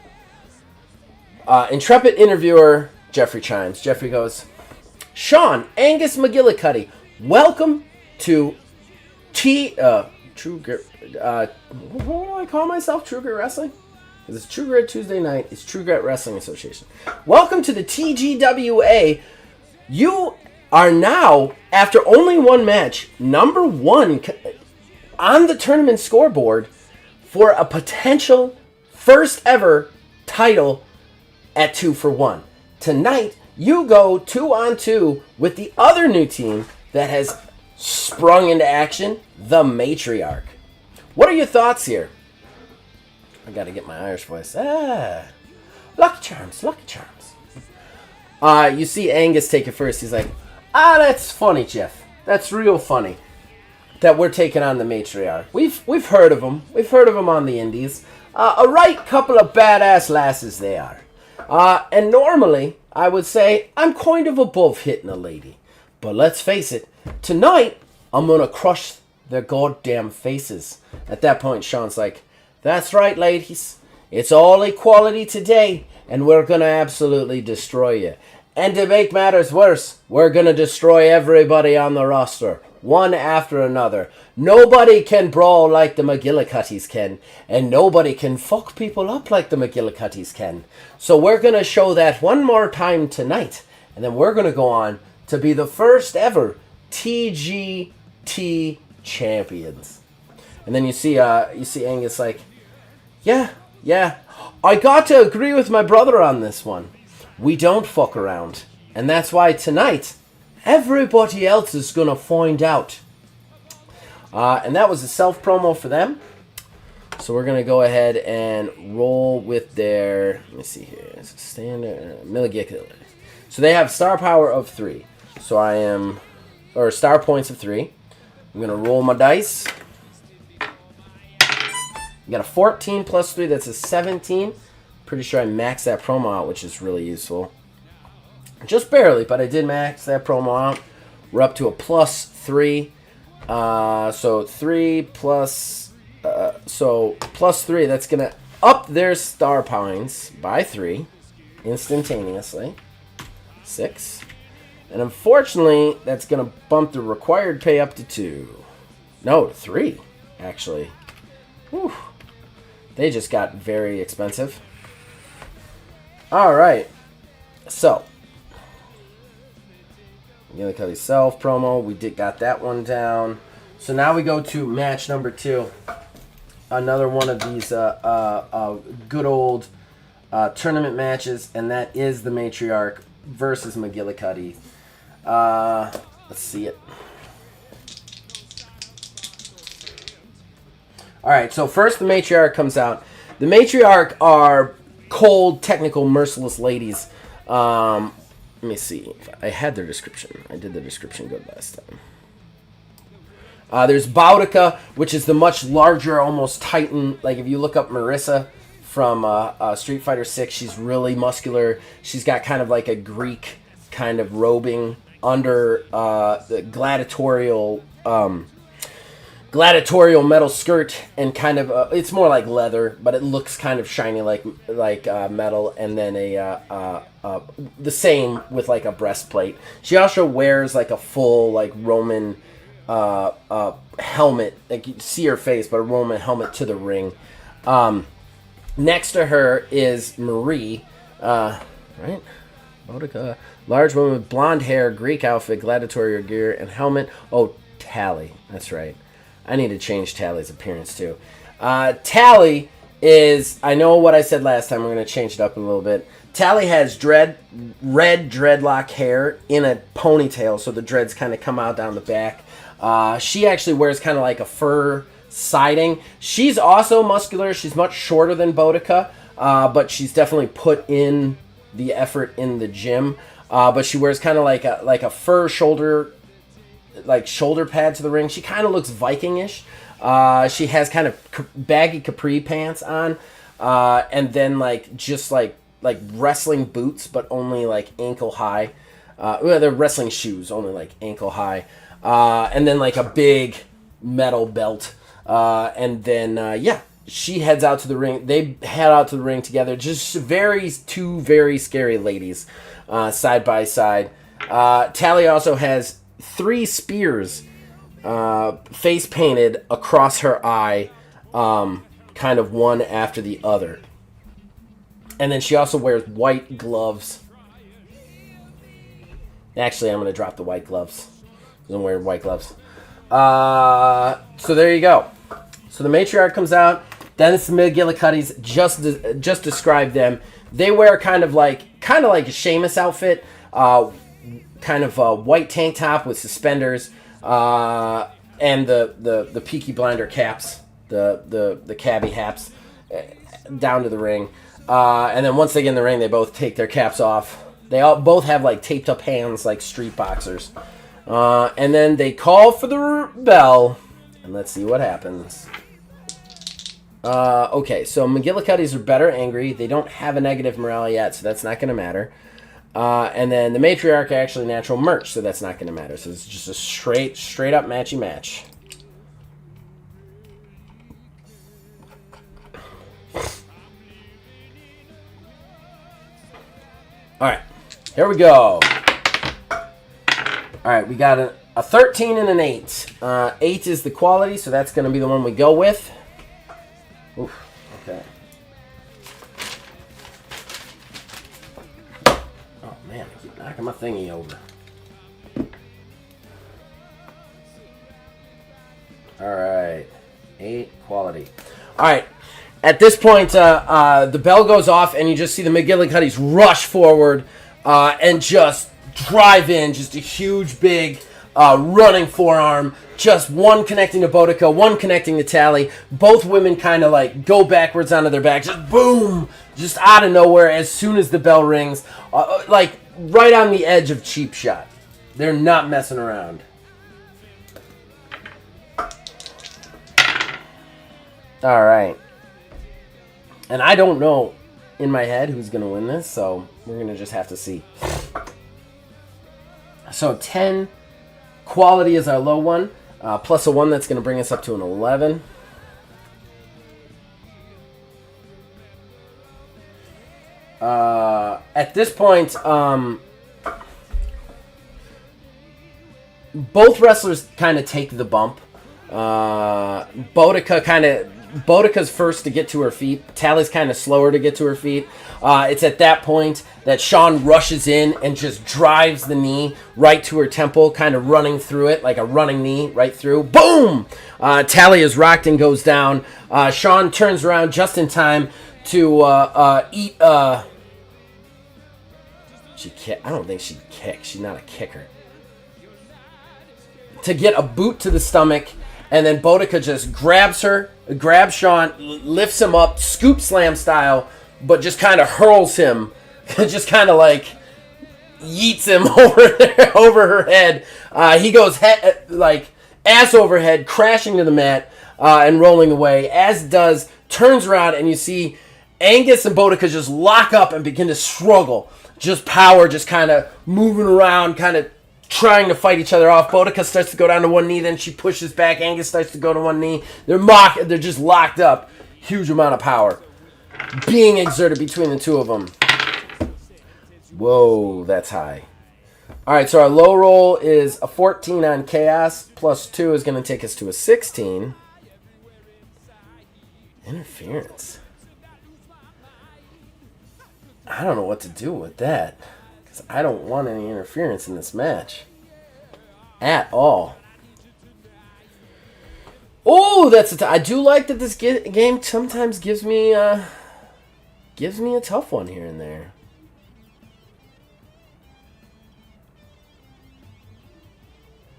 Jeffrey chimes. Jeffrey goes, "Sean, Angus McGillicuddy, welcome to True Grit. What do I call myself? True Grit Wrestling? Because it's True Grit Tuesday night. It's True Grit Wrestling Association. Welcome to the TGWA. You are now, after only 1 match, number 1 on the tournament scoreboard for a potential first ever title at 2 for 1. Tonight, you go 2-on-2 with the other new team that has sprung into action, the Matriarch. What are your thoughts here?" I gotta get my Irish voice. Lucky Charms, Lucky Charms. You see Angus take it first. He's like, that's funny, Jeff. That's real funny that we're taking on the Matriarch. We've heard of them. We've heard of them on the indies. A right couple of badass lasses they are. And normally, I would say, I'm kind of above hitting a lady. But let's face it, tonight, I'm going to crush their goddamn faces. At that point, Sean's like, "That's right, ladies. It's all equality today, and we're going to absolutely destroy you. And to make matters worse, we're going to destroy everybody on the roster, one after another. Nobody can brawl like the McGillicuddies can, and nobody can fuck people up like the McGillicuddies can. So we're going to show that one more time tonight, and then we're going to go on to be the first ever TGT champions. And then you see Angus like, yeah, I got to agree with my brother on this one. We don't fuck around. And that's why tonight, everybody else is going to find out. And that was a self-promo for them. So we're going to go ahead and roll with their, let me see here, standard, Milligicula. So they have star power of 3. So or star points of 3. I'm going to roll my dice. You got a 14 plus 3, that's a 17. Pretty sure I maxed that promo out, which is really useful. Just barely, but I did max that promo out. We're up to a plus 3. So 3 plus... so plus 3, that's going to up their star points by 3 instantaneously. 6. And unfortunately, that's going to bump the required pay up to 2. No, 3, actually. Whew. They just got very expensive. Alright. So. Millicuddy self promo. We got that one down. So now we go to match number 2. Another one of these good old tournament matches. And that is the Matriarch versus McGillicuddy. Let's see it. Alright, so first the Matriarch comes out. The Matriarch are cold, technical, merciless ladies. Let me see. I had their description. I did the description good last time. There's Boudica, which is the much larger, almost Titan. Like if you look up Marissa from Street Fighter 6, she's really muscular. She's got kind of like a Greek kind of robing under the gladiatorial metal skirt, and kind of it's more like leather, but it looks kind of shiny like metal, and then the same with like a breastplate. She also wears like a full like Roman helmet. Like you see her face, but a Roman helmet to the ring. Next to her is Marie, right? Boudica, large woman with blonde hair, Greek outfit, gladiatorial gear, and helmet. Oh, Tally. That's right. I need to change Tally's appearance too. Tally is, I know what I said last time, we're going to change it up a little bit. Tally has red dreadlock hair in a ponytail, so the dreads kind of come out down the back. She actually wears kind of like a fur siding. She's also muscular. She's much shorter than Boudica, but she's definitely put in the effort in the gym. But she wears kind of like a fur shoulder pad to the ring. She kind of looks Viking-ish. She has kind of baggy capri pants on, and then just like wrestling boots, but only like ankle high. Well, they're wrestling shoes, only like ankle high, and then like a big metal belt. And then she heads out to the ring. They head out to the ring together. Just two very scary ladies, side by side. Tally also has 3 spears face painted across her eye, kind of one after the other. And then she also wears white gloves. Actually, I'm going to drop the white gloves, because I'm wearing white gloves. So there you go. So the Matriarch comes out. Then it's the McGillicuddies. Just describe them. They wear kind of like a Sheamus outfit. Kind of a white tank top with suspenders, and the Peaky Blinder caps, the cabbie hats, down to the ring. And then once they get in the ring, they both take their caps off. They both have like taped up hands like street boxers. And then they call for the bell, and let's see what happens. Okay, so McGillicuddies are better angry. They don't have a negative morale yet, so that's not going to matter. And then the Matriarch actually natural merch, so that's not going to matter. So it's just a straight up matchy match. Alright, here we go. Alright, we got a 13 and an 8. 8 is the quality, so that's going to be the one we go with. Oof, okay. Oh man, I keep knocking my thingy over. All right. 8 quality. All right. At this point, the bell goes off, and you just see the McGillicuddies rush forward and just drive in. Just a huge, big running forearm. Just one connecting to Boudica, one connecting to Tally. Both women kind of like go backwards onto their back. Just boom! Just out of nowhere as soon as the bell rings. Like right on the edge of cheap shot. They're not messing around. All right. And I don't know in my head who's going to win this, so we're going to just have to see. So 10 quality is our low one, plus a 1 that's going to bring us up to an 11. At this point, both wrestlers kind of take the bump. Boudica's first to get to her feet. Tally's kind of slower to get to her feet. It's at that point that Sean rushes in and just drives the knee right to her temple, kind of running through it like a running knee right through. Boom! Tally is rocked and goes down. Sean turns around just in time to eat. I don't think she kicked. She's not a kicker. To get a boot to the stomach, and then Boudica just grabs Sean, lifts him up, scoop slam style, but just kind of hurls him, just kind of like yeets him over her head. He goes like ass overhead, crashing to the mat and rolling away. As does turns around, and you see Angus and Boudica just lock up and begin to struggle. Just power, just kind of moving around, kind of trying to fight each other off. Boudica starts to go down to one knee, then she pushes back. Angus starts to go to one knee. They're just locked up. Huge amount of power being exerted between the two of them. Whoa, that's high. All right, so our low roll is a 14 on Chaos. Plus 2 is going to take us to a 16. Interference. I don't know what to do with that. I don't want any interference in this match. At all. Oh, I do like that this game sometimes gives me a tough one here and there.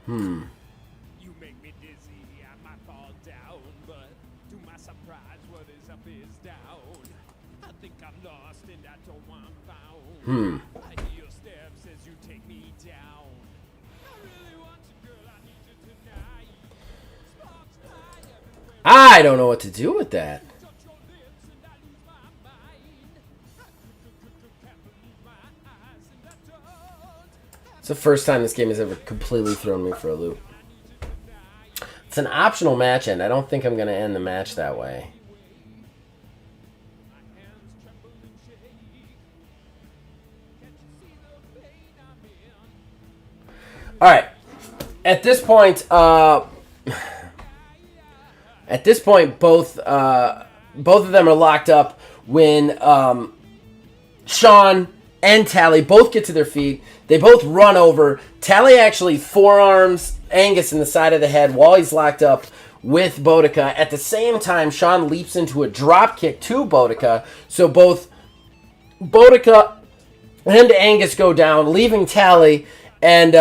You make me dizzy, I might fall down, but to my surprise, what is up is down. I think I'm lost and I don't want found. I don't know what to do with that. It's the first time this game has ever completely thrown me for a loop. It's an optional match end. I don't think I'm going to end the match that way. All right. At this point, both of them are locked up when Sean and Tally both get to their feet. They both run over. Tally actually forearms Angus in the side of the head while he's locked up with Boudica. At the same time, Sean leaps into a drop kick to Boudica. So both Boudica and Angus go down, leaving Tally and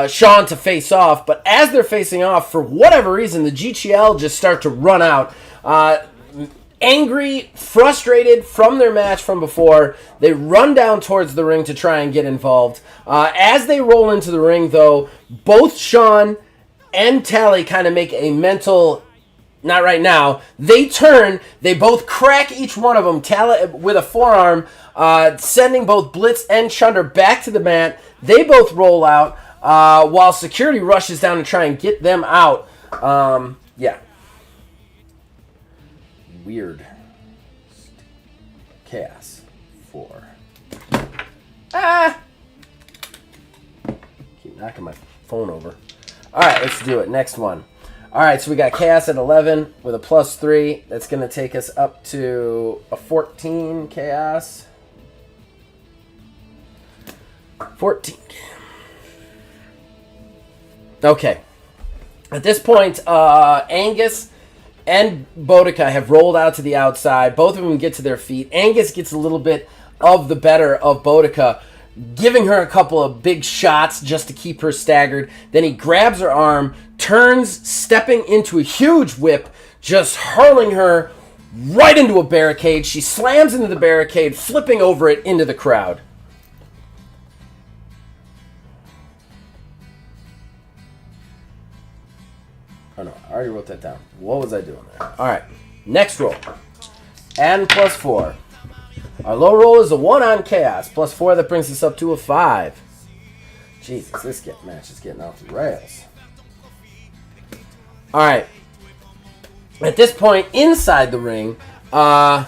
Sean to face off. But as they're facing off, for whatever reason, the GTL just start to run out. Angry, frustrated from their match from before, they run down towards the ring to try and get involved. As they roll into the ring, though, both Sean and Tally kind of make a mental... Not right now. They turn. They both crack each one of them. Tally with a forearm, sending both Blitz and Chunder back to the mat. They both roll out while security rushes down to try and get them out. Yeah. Weird. Chaos 4. Keep knocking my phone over. All right, let's do it. Next one. All right, so we got Chaos at 11 with a plus 3. That's going to take us up to a 14 Chaos. 14. Okay. At this point, Angus and Boudica have rolled out to the outside. Both of them get to their feet. Angus gets a little bit of the better of Boudica, giving her a couple of big shots just to keep her staggered. Then he grabs her arm, turns, stepping into a huge whip, just hurling her right into a barricade. She slams into the barricade, flipping over it into the crowd. Oh no, I already wrote that down. What was I doing there? Alright, next roll. And +4. Our low roll is a 1 on Chaos. +4, that brings us up to a 5. Jesus, this match is getting off the rails. Alright. At this point, inside the ring, Sean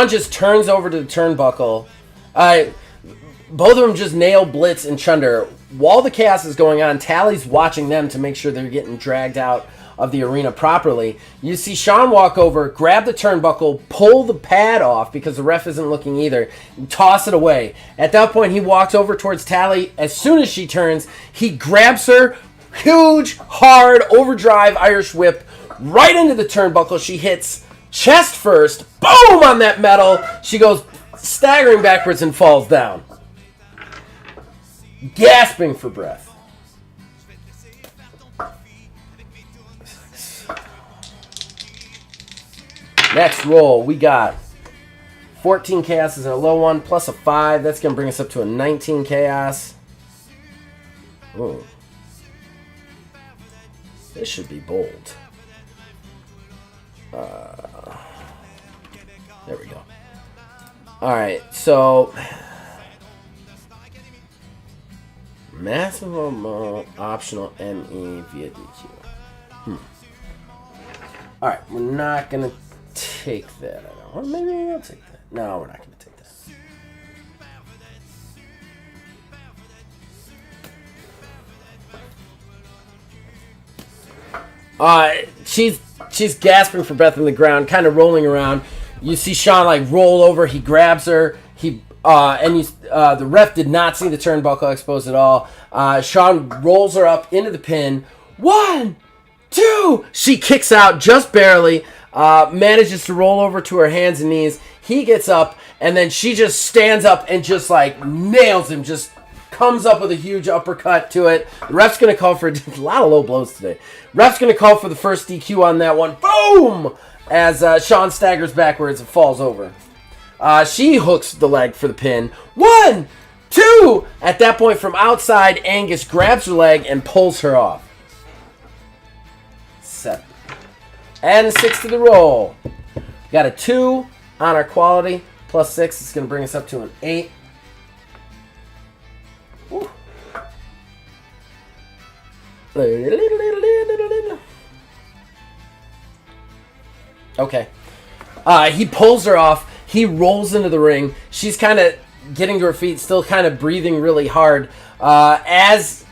just turns over to the turnbuckle. Both of them just nail Blitz and Chunder. While the chaos is going on, Tally's watching them to make sure they're getting dragged out of the arena properly. You see Sean walk over, grab the turnbuckle, pull the pad off because the ref isn't looking either, and toss it away. At that point, he walks over towards Tally. As soon as she turns, he grabs her, huge, hard, overdrive Irish whip right into the turnbuckle. She hits chest first, boom, on that metal. She goes staggering backwards and falls down, gasping for breath. Next roll, we got 14 chaoses and a low one, plus a 5. That's going to bring us up to a 19 chaos. Ooh. This should be bold. There we go. Alright, so massive amount optional ME via DQ. Alright, we're not going to take that. Or maybe we'll take that. No, we're not going to take that. She's gasping for breath on the ground, kind of rolling around. You see Sean like roll over. He grabs her. The ref did not see the turnbuckle exposed at all. Sean rolls her up into the pin. 1, 2. She kicks out just barely. Manages to roll over to her hands and knees. He gets up, and then she just stands up and just like nails him. Just comes up with a huge uppercut to it. The ref's going to call for a lot of low blows today. Ref's going to call for the first DQ on that one. Boom! As Sean staggers backwards and falls over. She hooks the leg for the pin. 1, 2! At that point, from outside, Angus grabs her leg and pulls her off. 7. And 6 to the roll. We got a 2 on our quality. Plus 6. It's going to bring us up to an 8. Woo. Okay. He pulls her off. He rolls into the ring. She's kind of getting to her feet, still kind of breathing really hard. As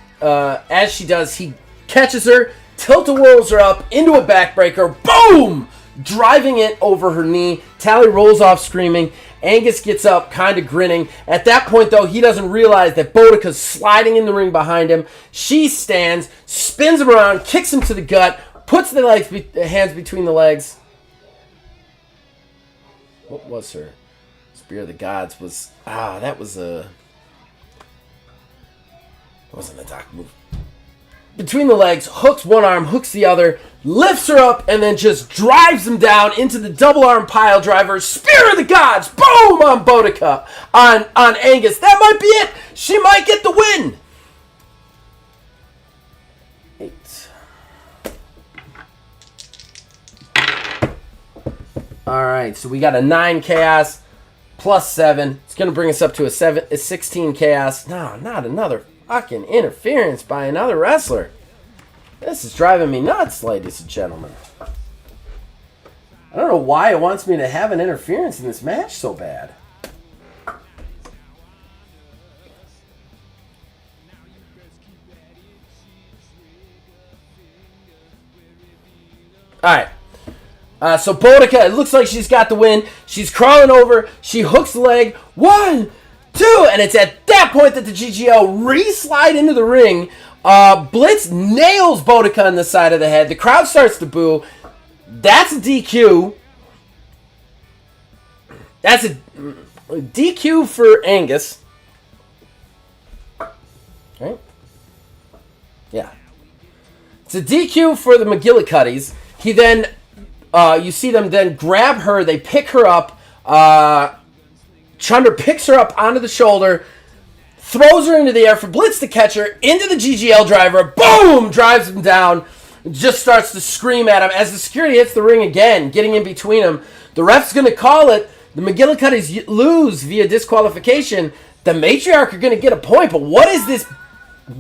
she does, he catches her, tilt-a-whirls her up into a backbreaker. Boom! Driving it over her knee. Tally rolls off screaming. Angus gets up, kind of grinning. At that point, though, he doesn't realize that Boudica's sliding in the ring behind him. She stands, spins him around, kicks him to the gut, puts the hands between the legs. What was her? Spear of the Gods was... that was a... It wasn't a dock move. Between the legs, hooks one arm, hooks the other, lifts her up, and then just drives him down into the double arm pile driver. Spear of the Gods! Boom! On Boudica. On Angus. That might be it! She might get the win! 8. Alright, so we got a 9 chaos plus 7. It's going to bring us up to a 16 chaos. No, not another fucking interference by another wrestler. This is driving me nuts, ladies and gentlemen. I don't know why it wants me to have an interference in this match so bad. Alright. So Boudica, it looks like she's got the win. She's crawling over. She hooks the leg. 1, 2. And it's at that point that the GGL re-slide into the ring. Blitz nails Bodica on the side of the head. The crowd starts to boo. That's a DQ. That's a DQ for Angus. Right? Yeah. It's a DQ for the McGillicuddies. He then, you see them then grab her. They pick her up. Chunder picks her up onto the shoulder, throws her into the air for Blitz to catch her, into the GGL driver. Boom! Drives him down. Just starts to scream at him. As the security hits the ring again, getting in between them, the ref's going to call it. The McGillicuddies lose via disqualification. The Matriarch are going to get a point, but what is this?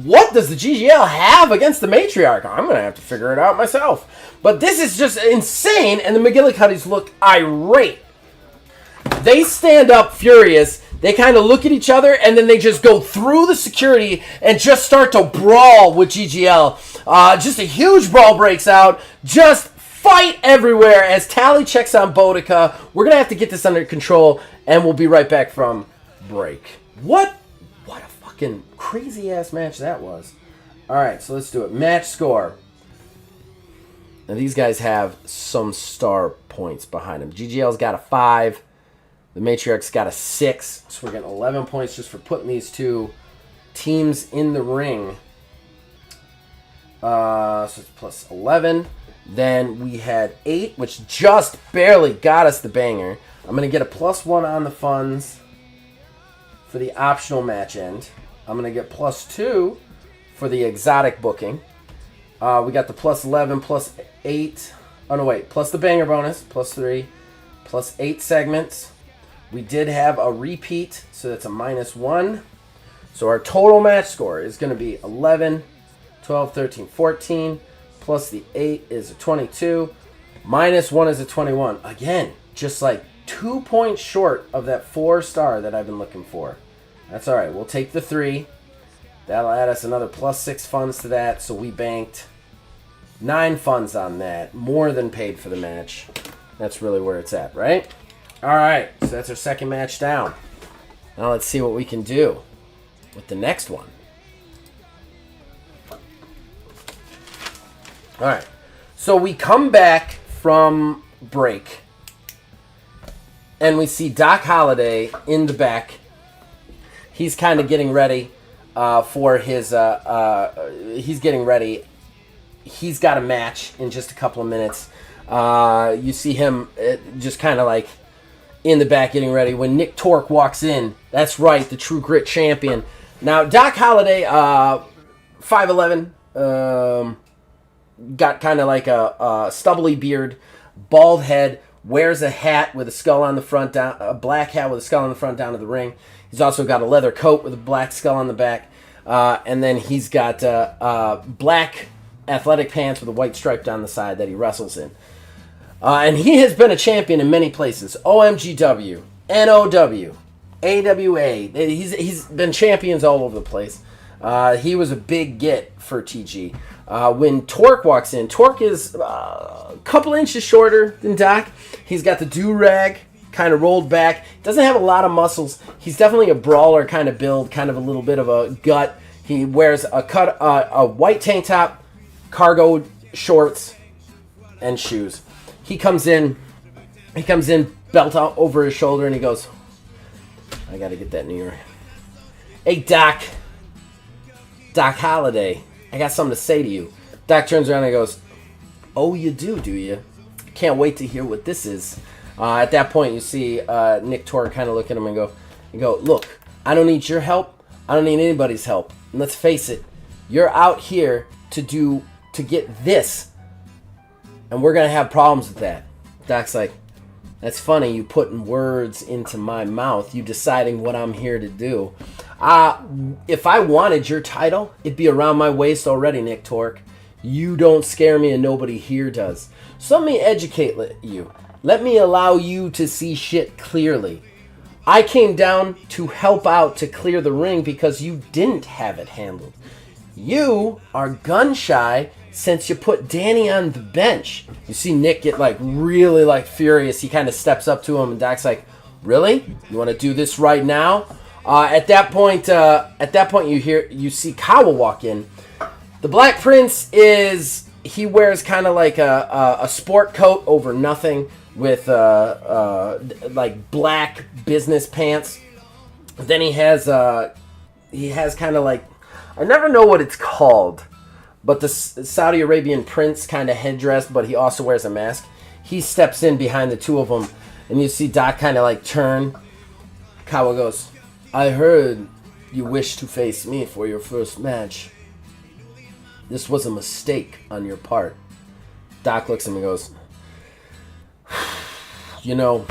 What does the GGL have against the Matriarch? I'm going to have to figure it out myself. But this is just insane, and the McGillicuddies look irate. They stand up furious. They kind of look at each other, and then they just go through the security and just start to brawl with GGL. Just a huge brawl breaks out. Just fight everywhere as Tally checks on Bodica. We're going to have to get this under control, and we'll be right back from break. What a fucking crazy-ass match that was. All right, so let's do it. Match score. Now, these guys have some star points behind them. GGL's got a 5. The Matriarch's got a 6. So we're getting 11 points just for putting these two teams in the ring. So it's plus 11. Then we had 8, which just barely got us the banger. I'm going to get a plus 1 on the funds for the optional match end. I'm going to get plus 2 for the exotic booking. We got the plus 11, plus 8. Oh, no, wait. Plus the banger bonus, plus 3, plus 8 segments. We did have a repeat, so that's a minus 1. So our total match score is going to be 11, 12, 13, 14. Plus the 8 is a 22. Minus 1 is a 21. Again, just like 2 points short of that 4-star that I've been looking for. That's all right. We'll take the 3. That'll add us another plus 6 funds to that. So we banked 9 funds on that. More than paid for the match. That's really where it's at, right? All right. So that's our second match down. Now let's see what we can do with the next one. All right. So we come back from break. And we see Doc Holliday in the back. He's kind of getting ready for his... he's getting ready. He's got a match in just a couple of minutes. You see him just kind of like in the back getting ready. When Nick Torque walks in, that's right, the True Grit champion. Now, Doc Holliday, 5'11", got kind of like a stubbly beard, bald head, wears a hat with a skull on the front, down, a black hat with a skull on the front down to the ring. He's also got a leather coat with a black skull on the back. And then he's got black athletic pants with a white stripe down the side that he wrestles in. And he has been a champion in many places. OMGW, NOW, AWA. He's been champions all over the place. He was a big get for TG. When Torque walks in, Torque is a couple inches shorter than Doc. He's got the do-rag kind of rolled back. Doesn't have a lot of muscles. He's definitely a brawler kind of build, kind of a little bit of a gut. He wears a white tank top, cargo shorts, and shoes. He comes in, belt out over his shoulder, and he goes, I got to get that New York. Hey, Doc Holliday, I got something to say to you. Doc turns around and goes, oh, you do you? Can't wait to hear what this is. At that point, you see Nick Torque kind of look at him and go, look, I don't need your help. I don't need anybody's help. And let's face it, you're out here to get this. And we're going to have problems with that. Doc's like, that's funny, you putting words into my mouth, you deciding what I'm here to do. If I wanted your title, it'd be around my waist already, Nick Torque. You don't scare me and nobody here does. So let me educate you. Let me allow you to see shit clearly. I came down to help out to clear the ring because you didn't have it handled. You are gun shy since you put Danny on the bench. You see Nick get really furious. He kind of steps up to him and Doc's like, really? You want to do this right now? At that point, you see Kawa walk in. The Black Prince he wears kind of like a sport coat over nothing with like black business pants. Then he has kind of like, I never know what it's called, but the Saudi Arabian prince kind of headdress, but he also wears a mask. He steps in behind the two of them, and you see Doc kind of like turn. Kawa goes, I heard you wish to face me for your first match. This was a mistake on your part. Doc looks at him and goes, you know,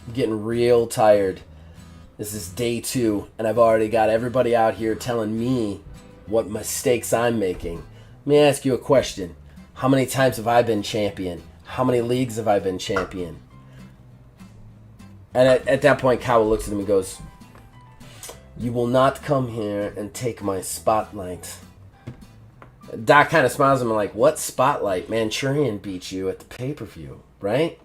I'm getting real tired. This is day 2, and I've already got everybody out here telling me what mistakes I'm making. Let me ask you a question. How many times have I been champion? How many leagues have I been champion? And at that point, Kawa looks at him and goes, you will not come here and take my spotlight. Doc kind of smiles at him like, what spotlight? Manchurian beat you at the pay-per-view, right?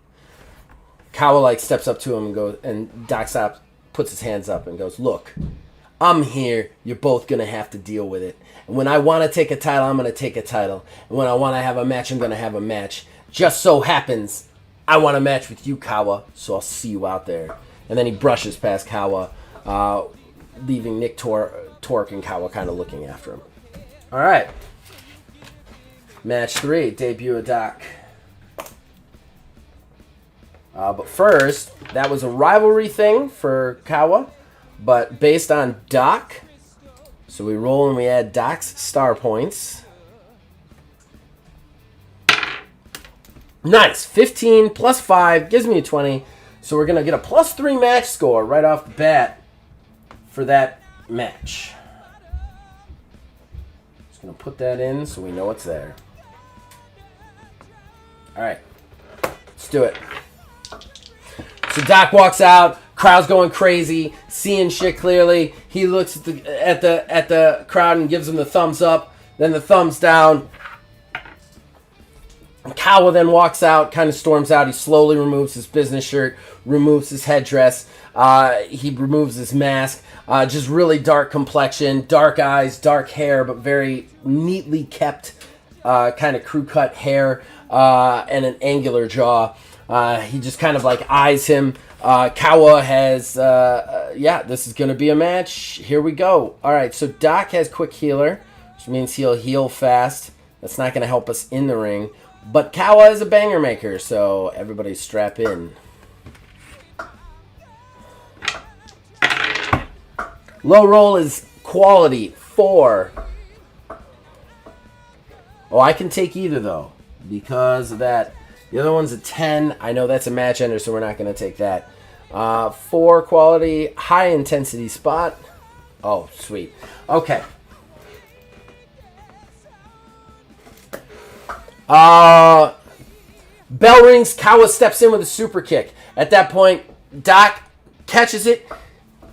Kawa like steps up to him and goes, and Doc puts his hands up and goes, look, I'm here. You're both going to have to deal with it. And when I want to take a title, I'm going to take a title. And when I want to have a match, I'm going to have a match. Just so happens, I want a match with you, Kawa, so I'll see you out there. And then he brushes past Kawa, leaving Nick Torque and Kawa kind of looking after him. All right. Match 3, debut of Doc. But first, that was a rivalry thing for Kawa, but based on Doc. So we roll and we add Doc's star points. Nice. 15 plus 5 gives me a 20. So we're going to get a plus 3 match score right off the bat for that match. Just going to put that in so we know it's there. All right. Let's do it. So Doc walks out, crowd's going crazy, seeing shit clearly. He looks at the crowd and gives them the thumbs up, then the thumbs down. Kawa then walks out, kind of storms out. He slowly removes his business shirt, removes his headdress, he removes his mask. Just really dark complexion, dark eyes, dark hair, but very neatly kept kind of crew cut hair and an angular jaw. He just kind of like eyes him. Kawa has, this is going to be a match. Here we go. All right, so Doc has quick healer, which means he'll heal fast. That's not going to help us in the ring. But Kawa is a banger maker, so everybody strap in. Low roll is quality 4. Oh, I can take either, though, because of that. The other one's a 10. I know that's a match ender, so we're not going to take that. 4 quality, high intensity spot. Oh, sweet. Okay. Bell rings. Kawa steps in with a super kick. At that point, Doc catches it,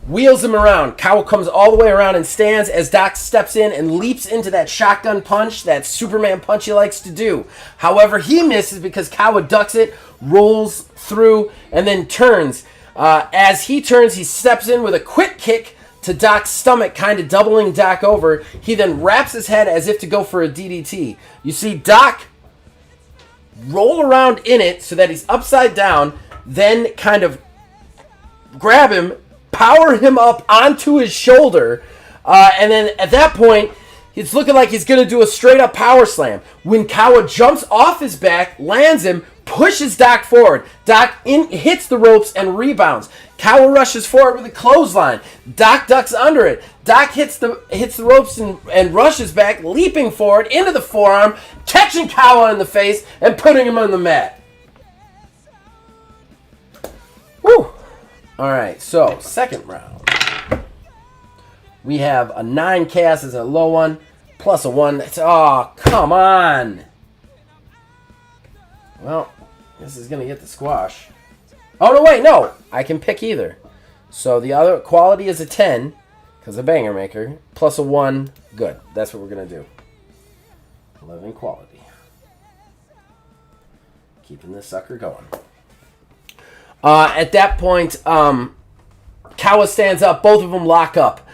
wheels him around. Kawa comes all the way around and stands as Doc steps in and leaps into that shotgun punch, that Superman punch he likes to do. However, he misses because Kawa ducks it, rolls through, and then turns. As he turns, he steps in with a quick kick to Doc's stomach, kind of doubling Doc over. He then wraps his head as if to go for a DDT. You see Doc roll around in it so that he's upside down, then kind of grab him, power him up onto his shoulder, and then at that point, it's looking like he's going to do a straight-up power slam. When Kawa jumps off his back, lands him, pushes Doc forward. Doc hits the ropes and rebounds. Kawa rushes forward with a clothesline. Doc ducks under it. Doc hits the ropes and rushes back, leaping forward into the forearm, catching Kawa in the face and putting him on the mat. Woo! All right, so second round. We have a 9 chaos as a low one, plus a 1. Oh, come on. Well, this is going to get the squash. Oh, no, wait, no. I can pick either. So the other quality is a 10, because a banger maker, plus a 1. Good. That's what we're going to do. 11 quality. Keeping this sucker going. At that point, Kawa stands up. Both of them lock up.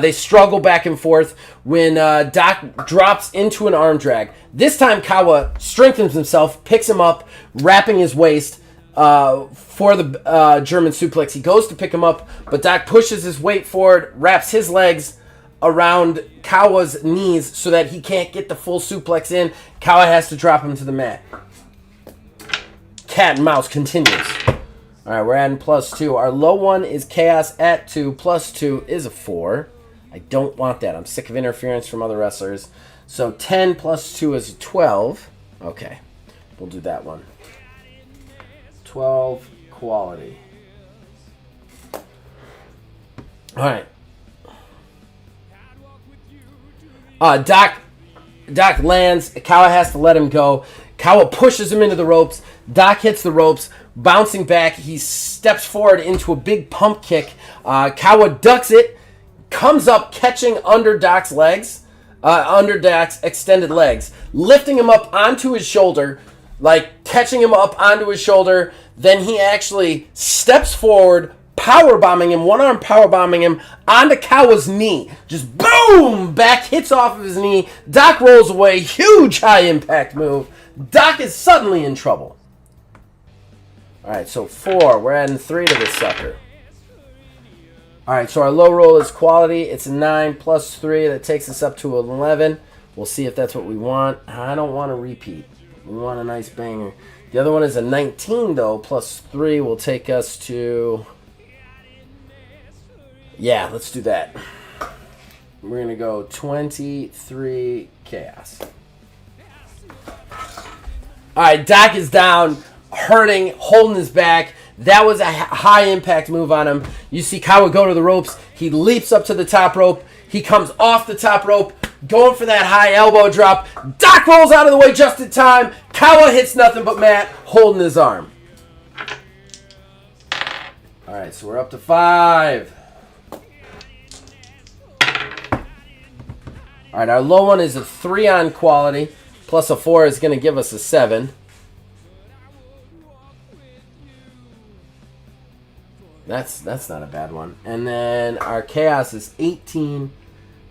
They struggle back and forth when Doc drops into an arm drag. This time, Kawa strengthens himself, picks him up, wrapping his waist for the German suplex. He goes to pick him up, but Doc pushes his weight forward, wraps his legs around Kawa's knees so that he can't get the full suplex in. Kawa has to drop him to the mat. Cat and mouse continues. All right, we're adding +2. Our low one is chaos at 2. +2 is a 4. I don't want that. I'm sick of interference from other wrestlers. So 10 + 2 is 12. Okay, we'll do that one. 12 quality. All right. Doc lands. Kawa has to let him go. Kawa pushes him into the ropes. Doc hits the ropes. Bouncing back, he steps forward into a big pump kick. Kawa ducks it, comes up catching under Doc's legs, under Doc's extended legs, lifting him up onto his shoulder, like catching him up onto his shoulder. Then he actually steps forward, powerbombing him, one arm powerbombing him onto Kawa's knee. Just boom! Back hits off of his knee. Doc rolls away. Huge high impact move. Doc is suddenly in trouble. Alright, so 4. We're adding 3 to this sucker. Alright, so our low roll is quality. It's a 9 + 3. That takes us up to 11. We'll see if that's what we want. I don't want a repeat. We want a nice banger. The other one is a 19, though. +3 will take us to... Yeah, let's do that. We're going to go 23 chaos. Alright, Doc is down, hurting, holding his back. That was a high impact move on him. You see Kawa go to the ropes. He leaps up to the top rope. He comes off the top rope, going for that high elbow drop. Doc rolls out of the way just in time. Kawa hits nothing but mat, holding his arm. Alright, so we're up to 5. Alright, our low one is a 3 on quality. Plus a 4 is going to give us a 7. That's not a bad one. And then our chaos is 18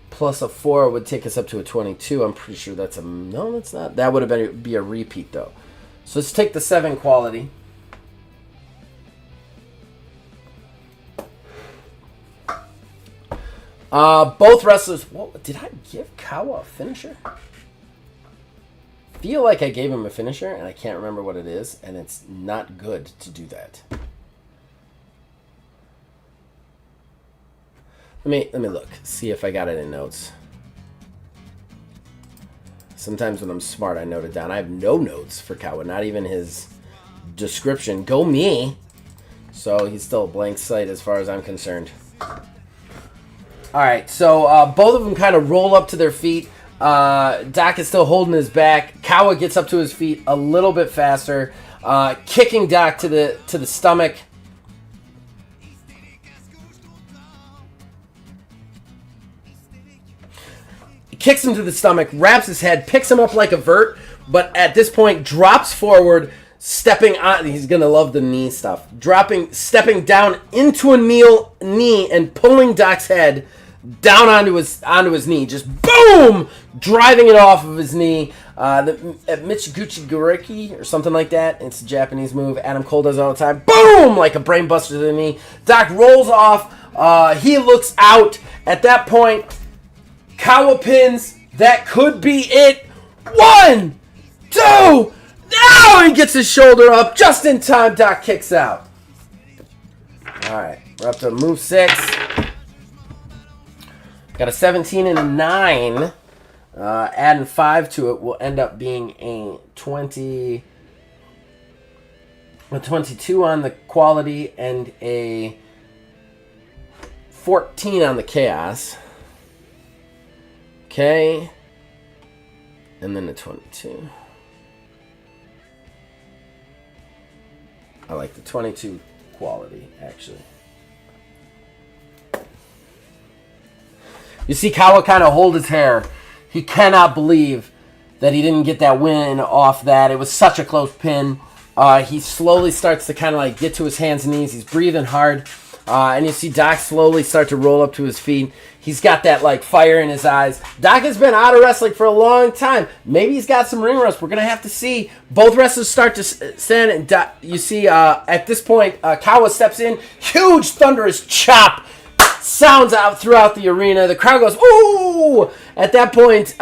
plus a 4 would take us up to a 22. I'm pretty sure that's a... No, that's not. That would have be a repeat, though. So let's take the 7 quality. Both wrestlers... What, did I give Kawa a finisher? Feel like I gave him a finisher, and I can't remember what it is, and it's not good to do that. Let me look, see if I got it in notes. Sometimes when I'm smart, I note it down. I have no notes for Kawa, not even his description. Go me! So he's still a blank slate as far as I'm concerned. Alright, so both of them kind of roll up to their feet. Doc is still holding his back. Kawa gets up to his feet a little bit faster, kicking Doc to the stomach. He kicks him to the stomach, wraps his head, picks him up like a vert, but at this point drops forward, stepping on. He's gonna love the knee stuff. Stepping down into a knee and pulling Doc's head down onto his knee, just boom, driving it off of his knee. Michiguchi Goriki or something like that. It's a Japanese move. Adam Cole does it all the time. Boom, like a brain buster to the knee. Doc rolls off. He looks out. At that point, Kawa pins. That could be it. 1, 2. Now he gets his shoulder up just in time. Doc kicks out. All right, we're up to move 6. Got a 17 and a 9. Adding 5 to it will end up being a 22 on the quality and a 14 on the chaos. Okay. And then a 22. I like the 22 quality, actually. You see Kawa kind of hold his hair. He cannot believe that he didn't get that win off that. It was such a close pin. He slowly starts to kind of like get to his hands and knees. He's breathing hard. And you see Doc slowly start to roll up to his feet. He's got that, like, fire in his eyes. Doc has been out of wrestling for a long time. Maybe he's got some ring rust. We're going to have to see. Both wrestlers start to stand. And you see, at this point, Kawa steps in. Huge, thunderous chop sounds out throughout the arena. The crowd goes, ooh! At that point,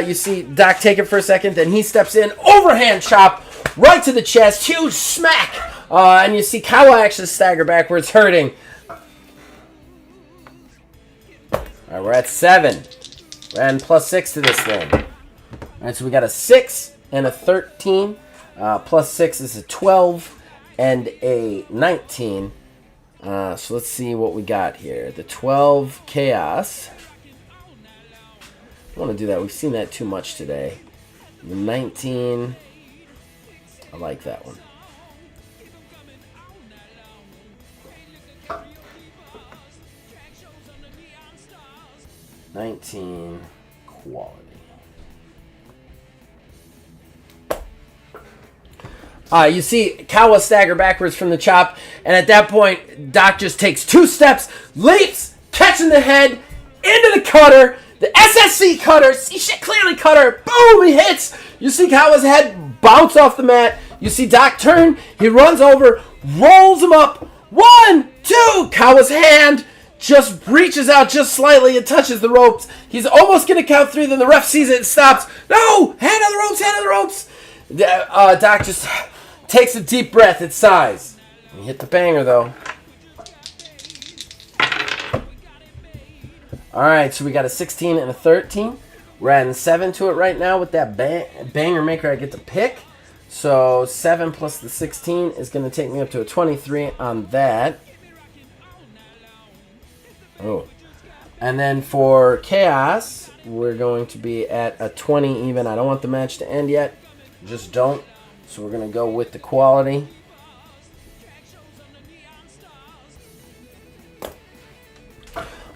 you see Doc take it for a second. Then he steps in. Overhand chop right to the chest. Huge smack. And you see Kawa actually stagger backwards, hurting. All right, we're at 7. We're adding +6 to this thing. All right, so we got a 6 and a 13. +6 is a 12 and a 19. So let's see what we got here. The 12 Chaos. I want to do that. We've seen that too much today. The 19. I like that one. 19 quality. You see Kawa stagger backwards from the chop, and at that point, Doc just takes 2 steps, leaps, catching the head, into the cutter, the SSC cutter, clearly cutter, boom, he hits. You see Kawa's head bounce off the mat. You see Doc turn, he runs over, rolls him up, 1, 2, Kawa's hand just reaches out just slightly and touches the ropes. He's almost going to count 3, then the ref sees it and stops. No! Hand on the ropes, hand on the ropes! Doc just takes a deep breath. It sighs. He hit the banger, though. Alright, so we got a 16 and a 13. We're adding 7 to it right now with that banger maker I get to pick. So 7 plus the 16 is going to take me up to a 23 on that. Oh. And then for Chaos, we're going to be at a 20 even. I don't want the match to end yet. Just don't. So we're going to go with the quality.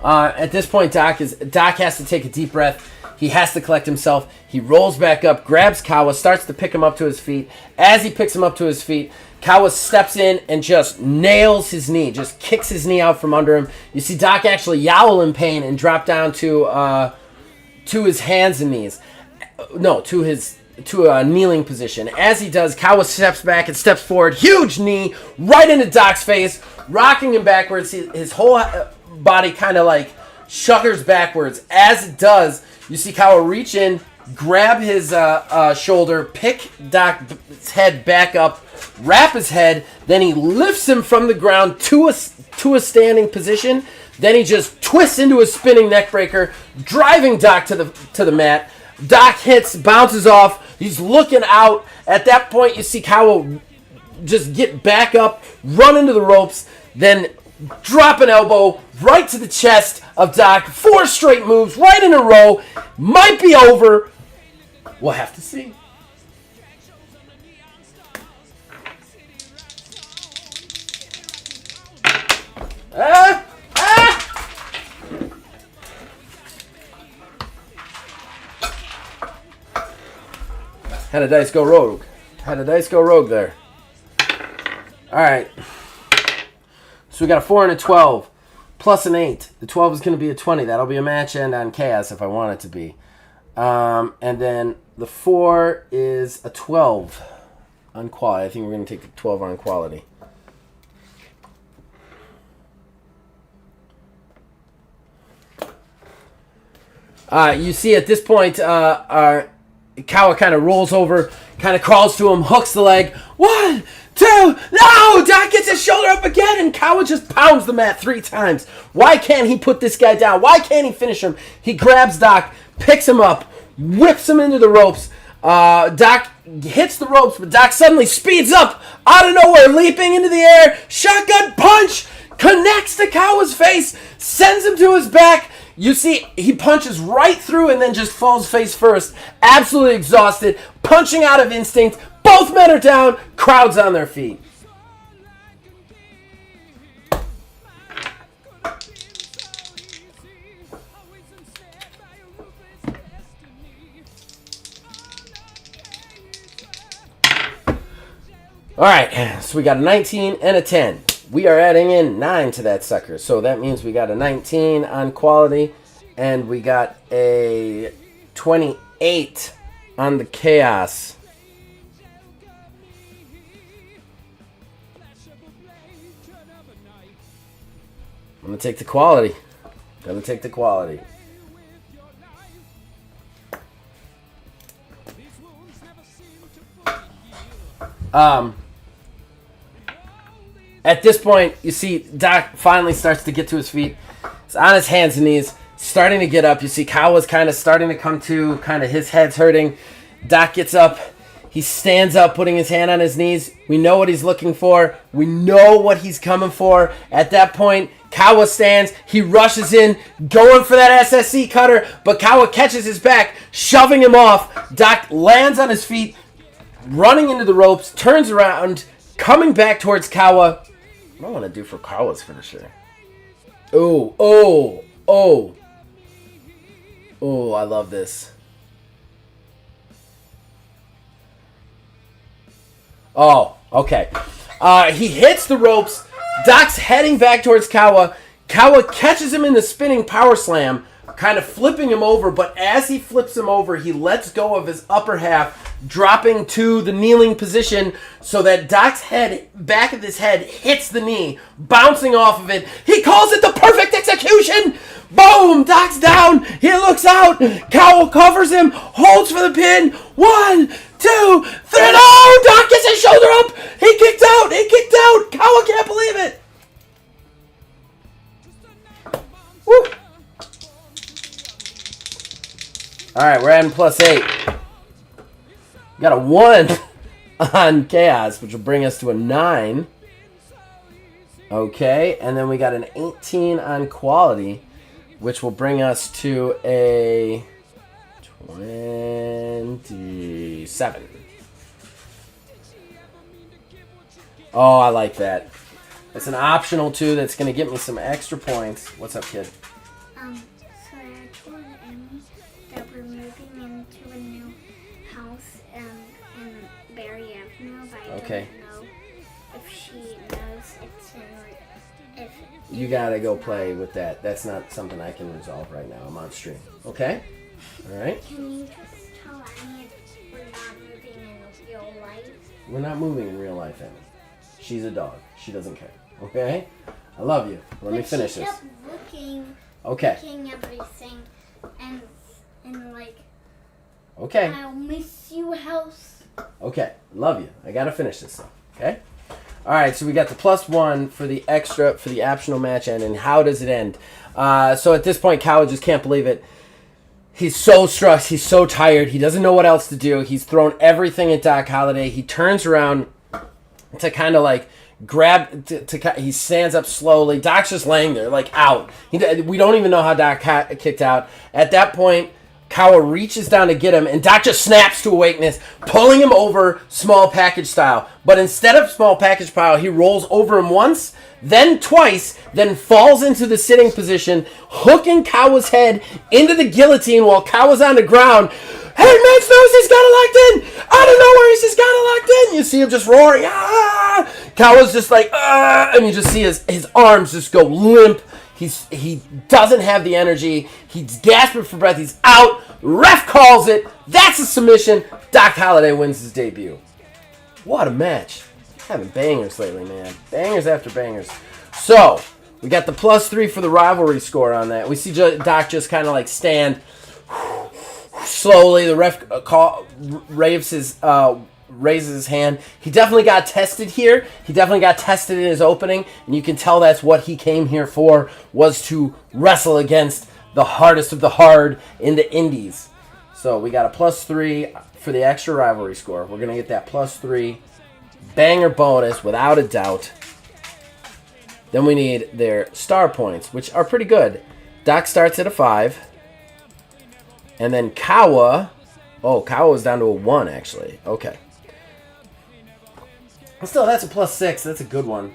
At this point, Doc has to take a deep breath. He has to collect himself. He rolls back up, grabs Kawa, starts to pick him up to his feet. As he picks him up to his feet, Kawa steps in and just nails his knee, just kicks his knee out from under him. You see Doc actually yowl in pain and drop down to his hands and knees. No, to a kneeling position. As he does, Kawa steps back and steps forward. Huge knee right into Doc's face, rocking him backwards. His whole body kind of like shudders backwards. As it does, you see Kawa reach in, grab his shoulder, pick Doc's head back up, wrap his head, then he lifts him from the ground to a standing position. Then he just twists into a spinning neckbreaker, driving Doc to the mat. Doc hits, bounces off. He's looking out. At that point, you see Kawa just get back up, run into the ropes, then drop an elbow right to the chest of Doc. 4 straight moves right in a row. Might be over. We'll have to see. Had a dice go rogue. Had a dice go rogue there. Alright. So we got a 4 and a 12. Plus an 8. The 12 is going to be a 20. That'll be a match end on Chaos if I want it to be. And then the 4 is a 12 on quality. I think we're going to take the 12 on quality. You see at this point, Kawa kind of rolls over, kind of crawls to him, hooks the leg. 1, 2, no! Doc gets his shoulder up again, and Kawa just pounds the mat 3 times. Why can't he put this guy down? Why can't he finish him? He grabs Doc, picks him up, whips him into the ropes. Doc hits the ropes, but Doc suddenly speeds up out of nowhere, leaping into the air. Shotgun punch connects to Kawa's face, sends him to his back. You see, he punches right through and then just falls face first. Absolutely exhausted, punching out of instinct. Both men are down, crowd's on their feet. All right, so we got a 19 and a 10. we are adding in 9 to that sucker. So that means we got a 19 on quality, and we got a 28 on the chaos. I'm going to take the quality. Gonna take the quality. At this point, you see Doc finally starts to get to his feet. He's on his hands and knees, starting to get up. You see Kawa's kind of starting to come to, kind of his head's hurting. Doc gets up. He stands up, putting his hand on his knees. We know what he's looking for. We know what he's coming for. At that point, Kawa stands. He rushes in, going for that SSC cutter, but Kawa catches his back, shoving him off. Doc lands on his feet, running into the ropes, turns around, coming back towards Kawa. What do I want to do for Kawa's finisher? Oh, I love this. Oh, okay. He hits the ropes. Doc's heading back towards Kawa. Kawa catches him in the spinning power slam, kind of flipping him over, but as he flips him over, he lets go of his upper half, dropping to the kneeling position so that Doc's head, back of his head, hits the knee, bouncing off of it. He calls it the perfect execution! Boom! Doc's down! He looks out! Kawa covers him, holds for the pin. 1, 2, 3, no! Doc gets his shoulder up! He kicked out! He kicked out! Kawa can't believe it! Woo! Alright, we're adding +8. Got a 1 on Chaos, which will bring us to a 9. Okay, and then we got an 18 on Quality, which will bring us to a 27. Oh, I like that. It's an optional 2 that's going to get me some extra points. What's up, kid? So I told Amy that we're moving into a new house in Barry Avenue, but I don't know if she knows it's in. If you gotta go play with that. That's not something I can resolve right now. I'm on stream. Okay? Alright? Can you just tell Amy if we're not moving in real life? We're not moving in real life, Emmy. She's a dog. She doesn't care. Okay? I love you. Let me finish she this. kept looking everything and like, okay. I'll miss you, house. Okay. Love you. I gotta finish this though. Okay? Alright, so we got the +1 for the extra, for the optional match end, and how does it end? So at this point, Kawa just can't believe it. He's so stressed. He's so tired. He doesn't know what else to do. He's thrown everything at Doc Holliday. He turns around to kind of like grab, he stands up slowly. Doc's just laying there, like out. We don't even know how Doc kicked out. At that point, Kawa reaches down to get him, and Doc just snaps to awakeness, pulling him over small package style. But instead of small package style, he rolls over him once, then twice, then falls into the sitting position, hooking Kawa's head into the guillotine while Kawa's on the ground. Hey, man, Snows, he's got it locked in! Out of nowhere, he's just got it locked in! You see him just roaring, ah! Kawa's just like, ah! And you just see his arms just go limp. He doesn't have the energy. He's gasping for breath. He's out. Ref calls it. That's a submission. Doc Holliday wins his debut. What a match. Having bangers lately, man. Bangers after bangers. So, we got the +3 for the rivalry score on that. We see Doc just kind of like stand slowly. The ref raises his hand. He definitely got tested here. He definitely got tested in his opening, and you can tell that's what he came here for, was to wrestle against the hardest of the hard in the indies. So we got a +3 for the extra rivalry score. We're going to get that +3 banger bonus without a doubt. Then we need their star points, which are pretty good. Doc starts at a 5. And then Kawa, Kawa's down to a 1 actually. Okay. Still, that's a +6. That's a good one.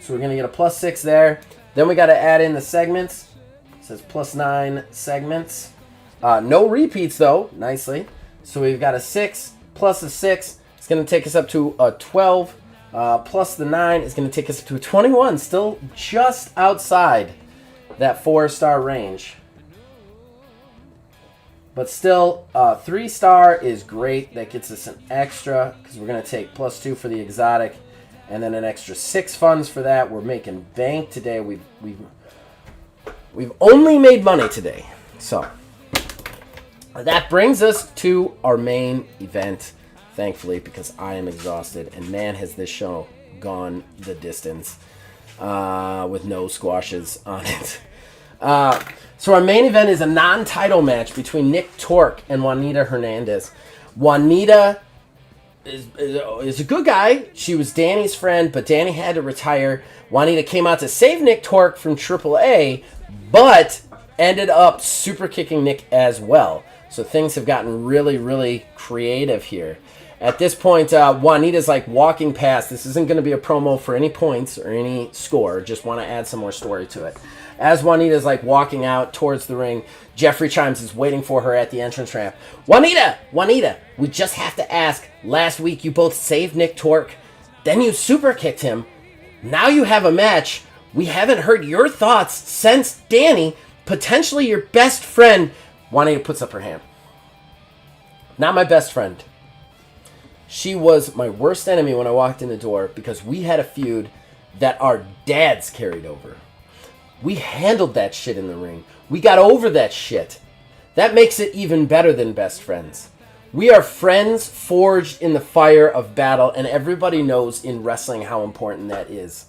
So we're going to get a +6 there. Then we got to add in the segments. It says +9 segments. No repeats, though. Nicely. So we've got a 6 plus a 6. It's going to take us up to a 12. plus the 9 is going to take us to a 21. Still just outside that 4-star range. But still, 3-star is great. That gets us an extra because we're going to take plus 2 for the exotic. And then an extra 6 funds for that. We're making bank today. We've only made money today. So that brings us to our main event, thankfully, because I am exhausted. And man, has this show gone the distance with no squashes on it. So our main event is a non-title match between Nick Torque and Juanita Hernandez. Juanita is a good guy. She was Danny's friend, but Danny had to retire. Juanita came out to save Nick Torque from AAA, but ended up super kicking Nick as well. So things have gotten really, really creative here. At this point, Juanita's like walking past. This isn't going to be a promo for any points or any score. Just want to add some more story to it. As Juanita's like walking out towards the ring, Jeffrey Chimes is waiting for her at the entrance ramp. Juanita, we just have to ask. Last week you both saved Nick Torque. Then you super kicked him. Now you have a match. We haven't heard your thoughts since Danny, potentially your best friend. Juanita puts up her hand. Not my best friend. She was my worst enemy when I walked in the door because we had a feud that our dads carried over. We handled that shit in the ring. We got over that shit. That makes it even better than best friends. We are friends forged in the fire of battle, and everybody knows in wrestling how important that is.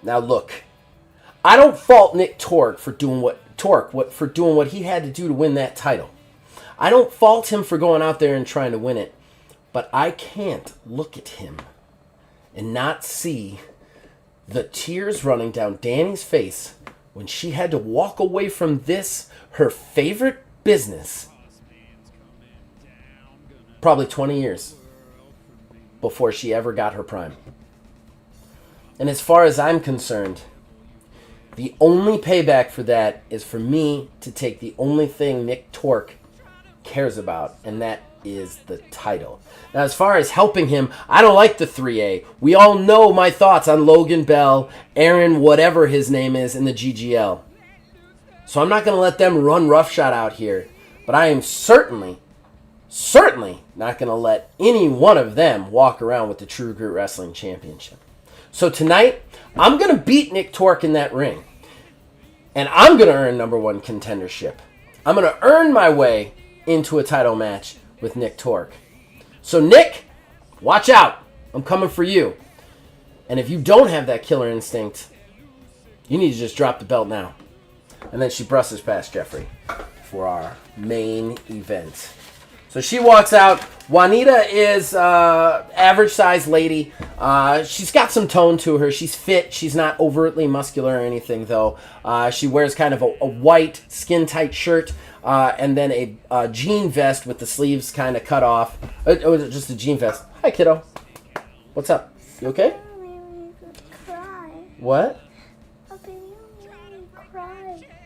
Now look, I don't fault Nick Torque for doing what he had to do to win that title. I don't fault him for going out there and trying to win it, but I can't look at him and not see the tears running down Danny's face when she had to walk away from this, her favorite business, probably 20 years before she ever got her prime. And as far as I'm concerned, the only payback for that is for me to take the only thing Nick Torque cares about, and that is the title. Now, as far as helping him, I don't like the 3A. We all know my thoughts on Logan Bell, Aaron, whatever his name is, in the GGL. So I'm not going to let them run roughshod out here. But I am certainly not going to let any one of them walk around with the True Grit Wrestling Championship. So tonight, I'm going to beat Nick Torque in that ring. And I'm going to earn #1 contendership. I'm going to earn my way into a title match with Nick Torque. So Nick, watch out. I'm coming for you. And if you don't have that killer instinct, you need to just drop the belt now. And then she brushes past Jeffrey for our main event. So she walks out. Juanita is average sized lady. She's got some tone to her. She's fit. She's not overtly muscular or anything, though. She wears kind of a white skin tight shirt and then a jean vest with the sleeves kind of cut off. Oh, just a jean vest. Hi, kiddo. What's up? You okay? What?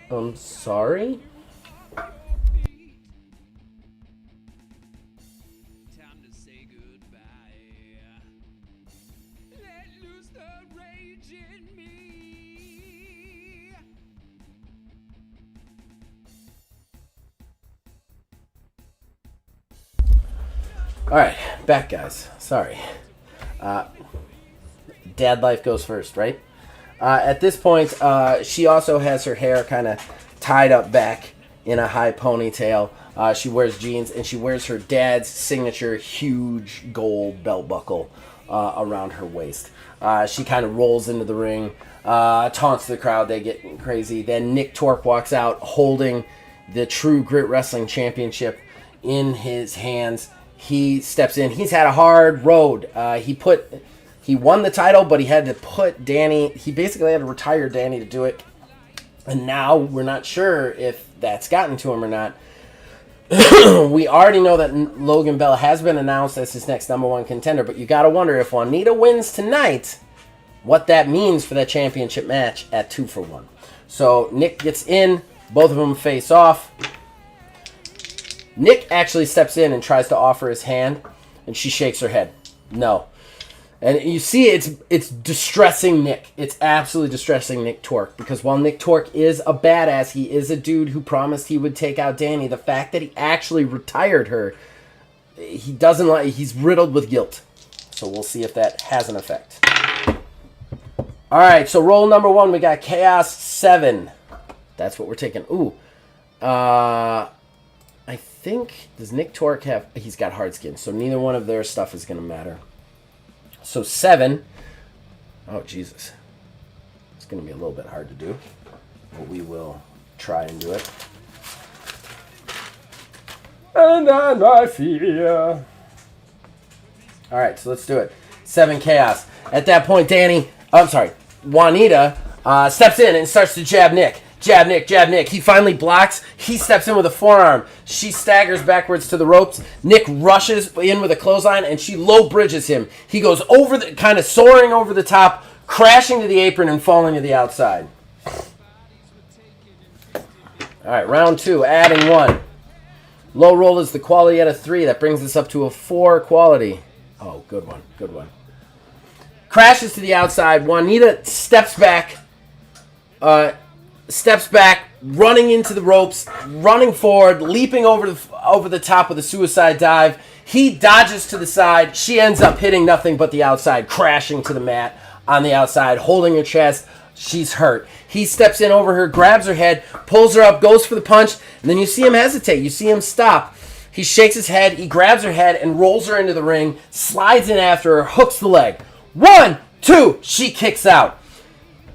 I'm sorry. All right, back, guys. Sorry. Dad life goes first, right? At this point, she also has her hair kind of tied up back in a high ponytail. She wears jeans, and she wears her dad's signature huge gold belt buckle around her waist. She kind of rolls into the ring, taunts the crowd. They get crazy. Then Nick Torque walks out holding the True Grit Wrestling Championship in his hands. He steps in. He's had a hard road. He won the title, but he had to put Danny... He basically had to retire Danny to do it. And now we're not sure if that's gotten to him or not. We already know that Logan Bell has been announced as his next #1 contender, but you got to wonder if Juanita wins tonight, what that means for that championship match at 2-for-1. So Nick gets in. Both of them face off. Nick actually steps in and tries to offer his hand, and she shakes her head. No. And you see it's distressing Nick. It's absolutely distressing Nick Torque. Because while Nick Torque is a badass, he is a dude who promised he would take out Danny. The fact that he actually retired her, he doesn't like. He's riddled with guilt. So we'll see if that has an effect. All right, so roll number 1, we got Chaos 7. That's what we're taking. Ooh. I think, does Nick Torque have, he's got hard skin, so neither one of their stuff is going to matter. So 7. Oh, Jesus. It's going to be a little bit hard to do, but we will try and do it. And then I fear. All right, so let's do it. 7 Chaos. At that point, Juanita steps in and starts to jab Nick. Jab Nick, jab Nick. He finally blocks. He steps in with a forearm. She staggers backwards to the ropes. Nick rushes in with a clothesline, and she low bridges him. He goes over the, kind of soaring over the top, crashing to the apron and falling to the outside. All right, round 2, adding 1. Low roll is the quality out of 3. That brings us up to a 4 quality. Oh, good one, good one. Crashes to the outside. Juanita steps back, running into the ropes, running forward, leaping over the top with a suicide dive. He dodges to the side. She ends up hitting nothing but the outside, crashing to the mat on the outside, holding her chest. She's hurt. He steps in over her, grabs her head, pulls her up, goes for the punch, and then you see him hesitate. You see him stop. He shakes his head. He grabs her head and rolls her into the ring, slides in after her, hooks the leg. 1, 2, she kicks out.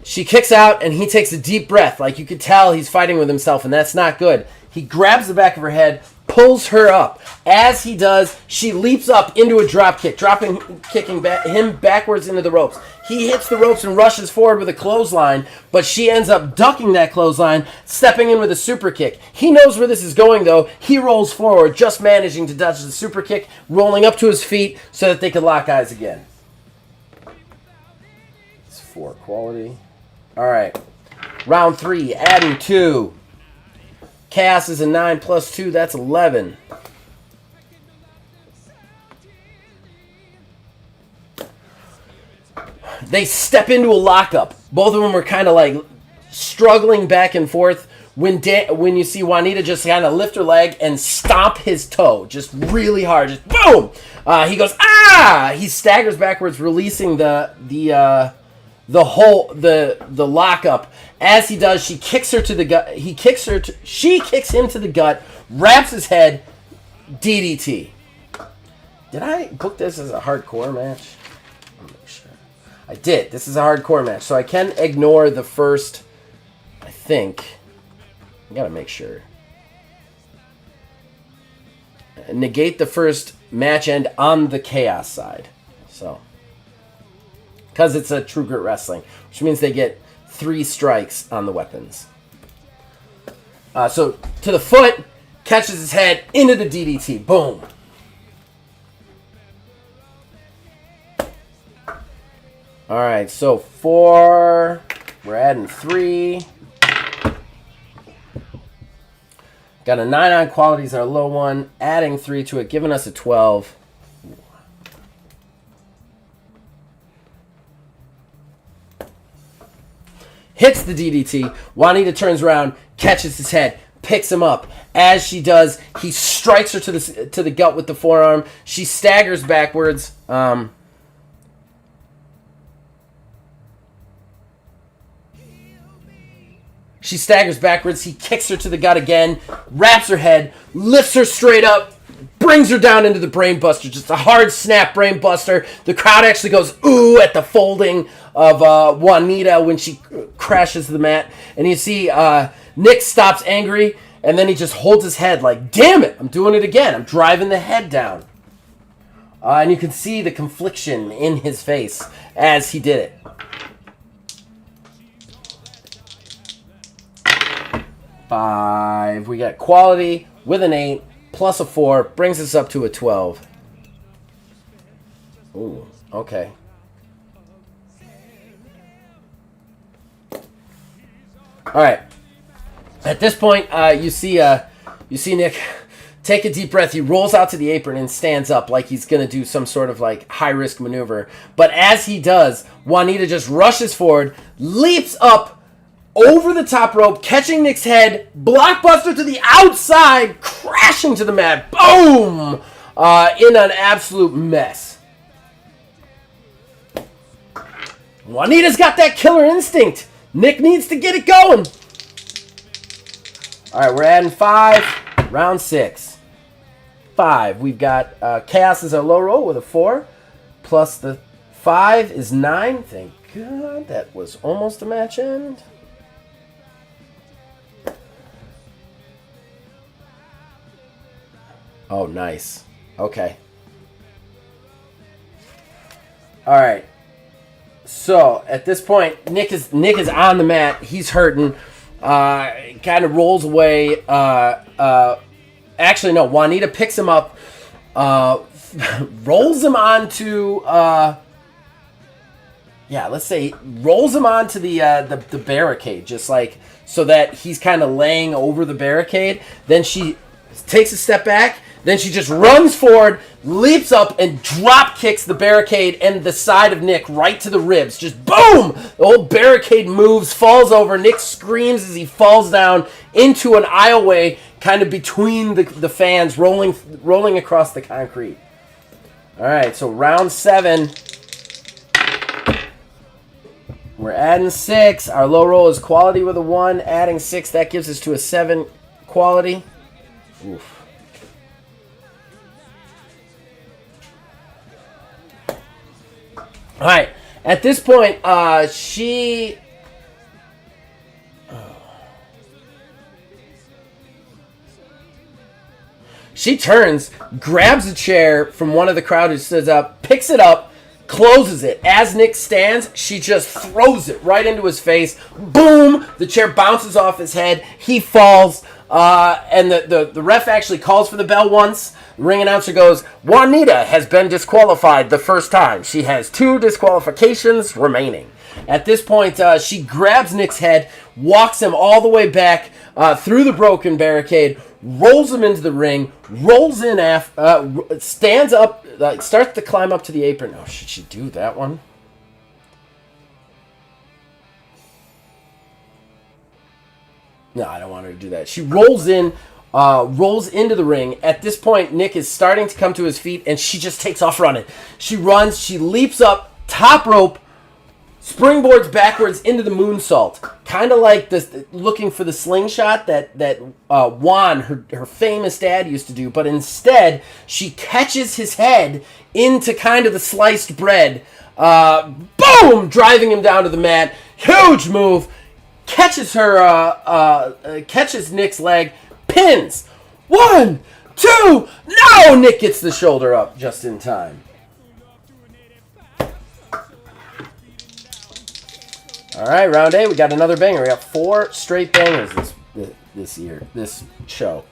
She kicks out, and he takes a deep breath. Like you could tell he's fighting with himself, and that's not good. He grabs the back of her head, pulls her up. As he does, she leaps up into a drop kick, kicking him backwards into the ropes. He hits the ropes and rushes forward with a clothesline, but she ends up ducking that clothesline, stepping in with a super kick. He knows where this is going, though. He rolls forward, just managing to dodge the super kick, rolling up to his feet so that they could lock eyes again. It's 4 quality. All right. Round 3, adding 2. Chaos is a 9 plus 2. That's 11. They step into a lockup. Both of them are kind of like struggling back and forth. When you see Juanita just kind of lift her leg and stomp his toe, just really hard, just boom. He goes ah. He staggers backwards, releasing the lockup. As he does, she kicks her to the gut. She kicks him to the gut, wraps his head, DDT. Did I book this as a hardcore match? Let me make sure. I did. This is a hardcore match, so I can ignore the first. I think. I gotta make sure. Negate the first match end on the Chaos side. So. Because it's a True Grit Wrestling, which means they get 3 strikes on the weapons. So, to the foot, catches his head into the DDT. Boom. Alright, so 4. We're adding 3. Got a 9 on qualities, our low one. Adding 3 to it, giving us a 12. Hits the DDT. Juanita turns around, catches his head, picks him up. As she does, he strikes her to the gut with the forearm. She staggers backwards. She staggers backwards. He kicks her to the gut again, wraps her head, lifts her straight up, brings her down into the brain buster. Just a hard snap brain buster. The crowd actually goes ooh at the folding of Juanita when she crashes the mat. And you see Nick stops angry, and then he just holds his head like, damn it, I'm doing it again. I'm driving the head down. And you can see the confliction in his face as he did it. Five. We got quality with an 8 plus a 4 brings us up to a 12. Ooh, okay. All right. At this point, you see Nick Take a deep breath. He rolls out to the apron and stands up like he's going to do some sort of like high-risk maneuver. But as he does, Juanita just rushes forward, leaps up over the top rope, catching Nick's head, blockbuster to the outside, crashing to the mat. Boom! In an absolute mess. Juanita's got that killer instinct. Nick needs to get it going. All right, we're adding 5. Round 6. 5. We've got Chaos as our low roll with a 4. Plus the 5 is 9. Thank God. That was almost a match end. Oh, nice. Okay. All right. So at this point, Nick is on the mat. He's hurting. Kind of rolls away. Actually, no. Juanita picks him up, rolls him onto. Let's say rolls him onto the barricade, just like so that he's kind of laying over the barricade. Then she takes a step back. Then she just runs forward, leaps up, and drop kicks the barricade and the side of Nick right to the ribs. Just boom! The whole barricade moves, falls over. Nick screams as he falls down into an aisleway, kind of between the fans, rolling across the concrete. All right, so round 7. We're adding 6. Our low roll is quality with a 1. Adding 6, that gives us to a 7 quality. Oof. All right. At this point, she turns, grabs a chair from one of the crowd who stands up, picks it up, closes it. As Nick stands, she just throws it right into his face. Boom! The chair bounces off his head. He falls. And the ref actually calls for the bell once. The ring announcer goes, Juanita has been disqualified the first time. She has 2 disqualifications remaining. At this point, she grabs Nick's head, walks him all the way back through the broken barricade, rolls him into the ring, rolls in, stands up, starts to climb up to the apron. Oh, should she do that one? No, I don't want her to do that. She rolls into the ring. At this point, Nick is starting to come to his feet, and she just takes off running. She runs, she leaps up, top rope, springboards backwards into the moonsault. Kind of like this, looking for the slingshot that Juan, her famous dad, used to do. But instead, she catches his head into kind of the sliced bread. Boom! Driving him down to the mat. Huge move. Catches Nick's leg, pins. 1, 2, no! Nick gets the shoulder up just in time. All right, round 8. We got another banger. We got 4 straight bangers this show.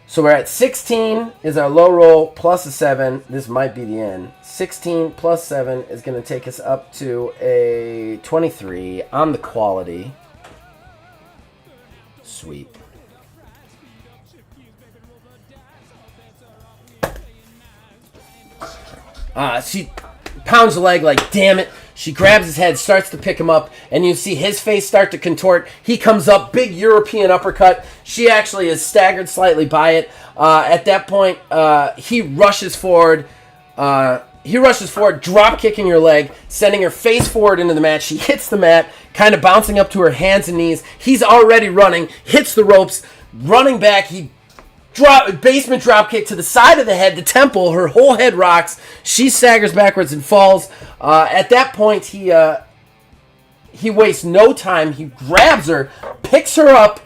So we're at 16 is our low roll plus a 7. This might be the end. 16 plus 7 is going to take us up to a 23 on the quality. Sweep. She pounds the leg like, damn it. She grabs his head, starts to pick him up, and you see his face start to contort. He comes up, big European uppercut. She actually is staggered slightly by it. At that point, he rushes forward. Drop kicking her leg, sending her face forward into the mat. She hits the mat, kind of bouncing up to her hands and knees. He's already running, hits the ropes, running back. He basement drop kick to the side of the head, the temple. Her whole head rocks. She staggers backwards and falls. At that point, he wastes no time. He grabs her, picks her up,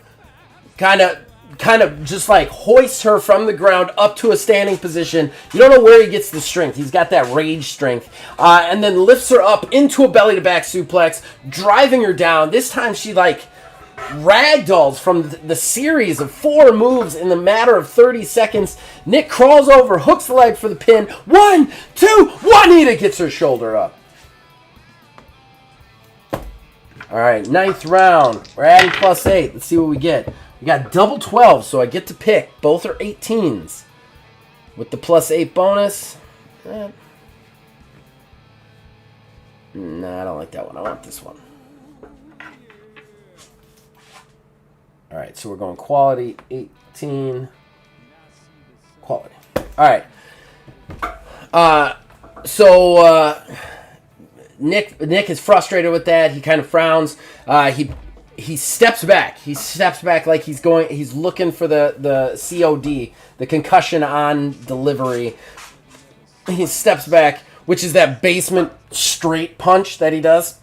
kind of just like hoists her from the ground up to a standing position. You don't know where he gets the strength. He's got that rage strength. And then lifts her up into a belly-to-back suplex, driving her down. This time she ragdolls from the series of 4 moves in the matter of 30 seconds. Nick crawls over, hooks the leg for the pin. 1, 2, Juanita gets her shoulder up. All right, 9th round. We're adding +8. Let's see what we get. We got double 12, so I get to pick. Both are 18s. With the +8 bonus. Nah, I don't like that one. I want this one. All right, so we're going quality, 18. Quality. All right. Nick is frustrated with that. He kind of frowns. He steps back. He steps back like he's looking for the COD, the concussion on delivery. He steps back, which is that basement straight punch that he does.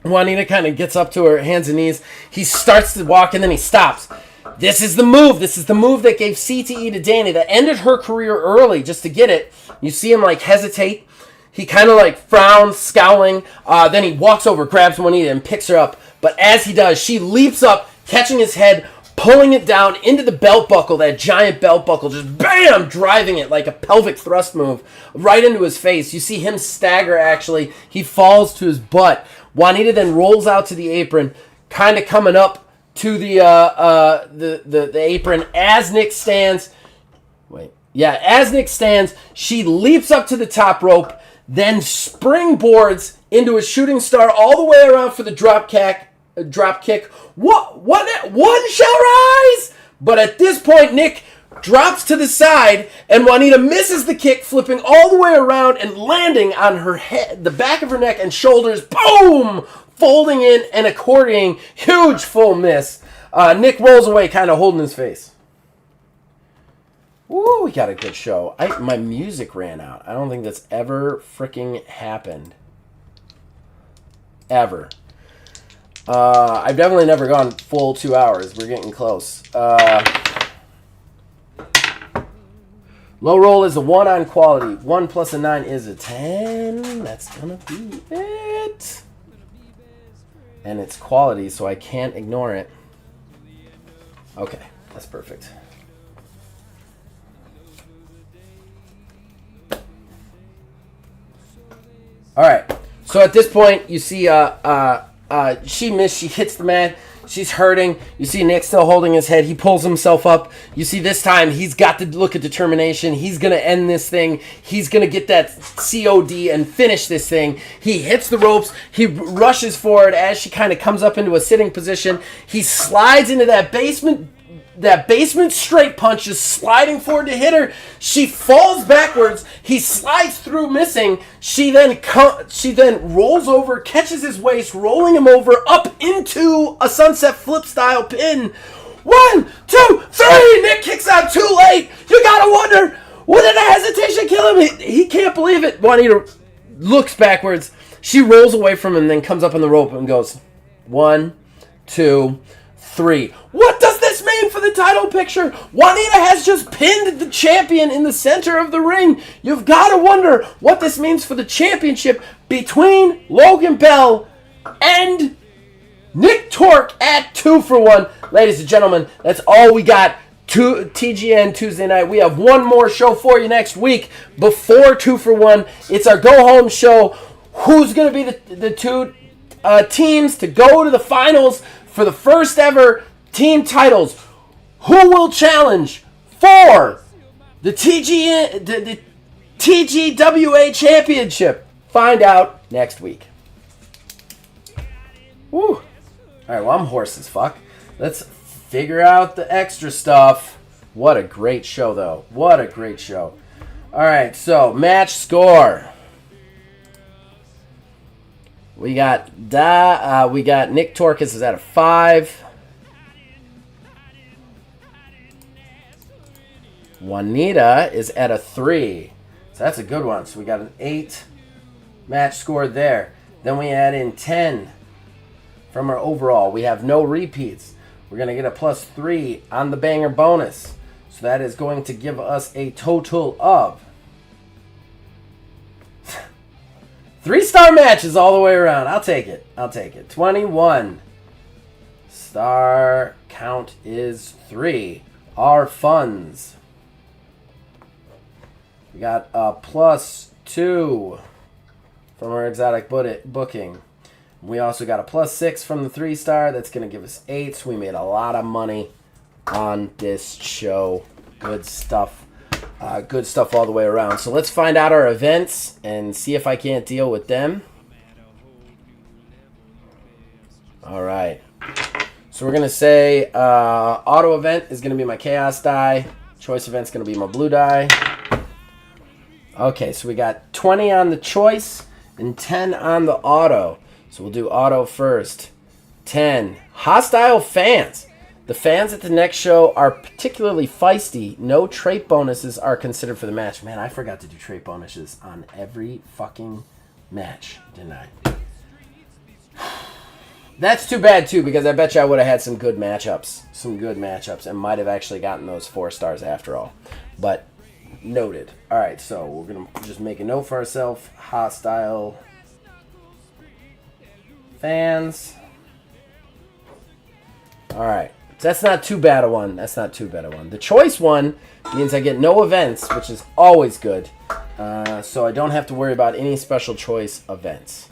Juanita kind of gets up to her hands and knees. He starts to walk and then he stops. This is the move. This is the move that gave CTE to Danny, that ended her career early just to get it. You see him like hesitate. He kind of like frowns, scowling. Then he walks over, grabs Juanita and picks her up. But as he does, she leaps up, catching his head, pulling it down into the belt buckle, that giant belt buckle, just bam, driving it like a pelvic thrust move right into his face. You see him stagger, actually. He falls to his butt. Juanita then rolls out to the apron, kind of coming up to the apron as Nick stands. As Nick stands, she leaps up to the top rope, then springboards into a shooting star all the way around for the drop kick. One shall rise! But at this point, Nick drops to the side, and Juanita misses the kick, flipping all the way around and landing on her head, the back of her neck and shoulders. Boom! Folding in and accordioning. Huge full miss. Nick rolls away, kind of holding his face. Woo, we got a good show. My music ran out. I don't think that's ever freaking happened. Ever. I've definitely never gone full 2 hours. We're getting close. Low roll is a 1 on quality. 1 plus a 9 is a 10. That's going to be it. And it's quality, so I can't ignore it. Okay, that's perfect. All right. So at this point, you see she missed. She hits the mat. She's hurting. You see Nick still holding his head. He pulls himself up. You see this time he's got the look of determination. He's going to end this thing. He's going to get that COD and finish this thing. He hits the ropes. He rushes forward as she kind of comes up into a sitting position. He slides into that basement straight punch, is sliding forward to hit her. She falls backwards. He slides through, missing. She then rolls over, catches his waist, rolling him over up into a sunset flip style pin. 1, 2, 3. Nick kicks out too late. You gotta wonder, what did the hesitation kill him? He can't believe it. Juanita looks backwards. She rolls away from him, then comes up on the rope and goes 1, 2, 3. What does this mean for the title picture? Juanita has just pinned the champion in the center of the ring. You've got to wonder what this means for the championship between Logan Bell and Nick Torque at 2-for-1. Ladies and gentlemen, that's all we got. TGN Tuesday night. We have one more show for you next week before 2-for-1. It's our go-home show. Who's going to be the two teams to go to the finals for the first ever team titles? Who will challenge for the TGWA championship? Find out next week. Woo. All right, well, I'm hoarse as fuck. Let's figure out the extra stuff. What a great show, though. What a great show. All right, so match score. We got Nick Torcus is at a 5. Juanita is at a 3. So that's a good one. So we got an 8 match score there. Then we add in 10 from our overall. We have no repeats. We're going to get a +3 on the banger bonus. So that is going to give us a total of 3-star matches all the way around. I'll take it. 21 star count is 3. Our funds. We got a +2 from our exotic booking. We also got a +6 from the 3-star. That's going to give us 8. So we made a lot of money on this show. Good stuff. Good stuff all the way around. So let's find out our events and see if I can't deal with them. All right. So we're going to say auto event is going to be my chaos die. Choice event is going to be my blue die. Okay, so we got 20 on the choice and 10 on the auto. So we'll do auto first. 10. Hostile fans. The fans at the next show are particularly feisty. No trait bonuses are considered for the match. Man, I forgot to do trait bonuses on every fucking match, didn't I? That's too bad, too, because I bet you I would have had some good matchups. Some good matchups, and might have actually gotten those 4 stars after all. But, noted. All right, so we're going to just make a note for ourselves. Hostile fans. All right. So that's not too bad a one. That's not too bad a one. The choice one means I get no events, which is always good. So I don't have to worry about any special choice events.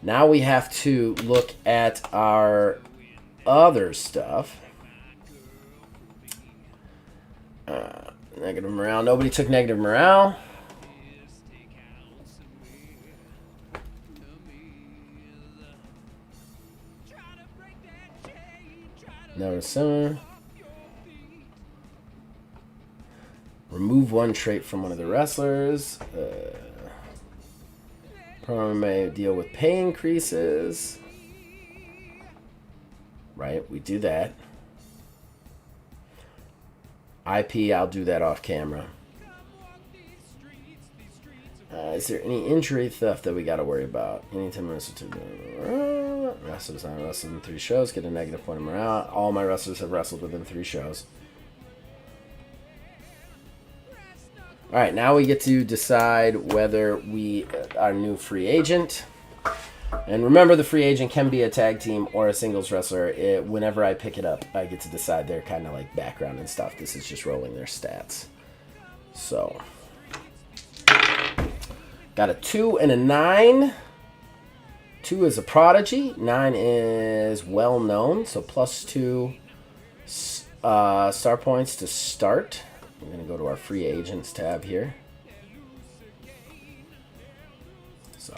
Now we have to look at our other stuff. Negative morale. Nobody took negative morale. Never similar. Remove one trait from one of the wrestlers. Program may deal with pay increases. Right, we do that. IP, I'll do that off camera. Is there any injury theft that we got to worry about? Anytime wrestlers not wrestled in 3 shows get a negative point of morale. All my wrestlers have wrestled within 3 shows. All right, now we get to decide whether we are new free agent. And remember, the free agent can be a tag team or a singles wrestler. Whenever I pick it up, I get to decide their kind of like background and stuff. This is just rolling their stats. So, got a 2 and a 9. 2 is a prodigy. 9 is well known. So +2 star points to start. We're going to go to our free agents tab here. So,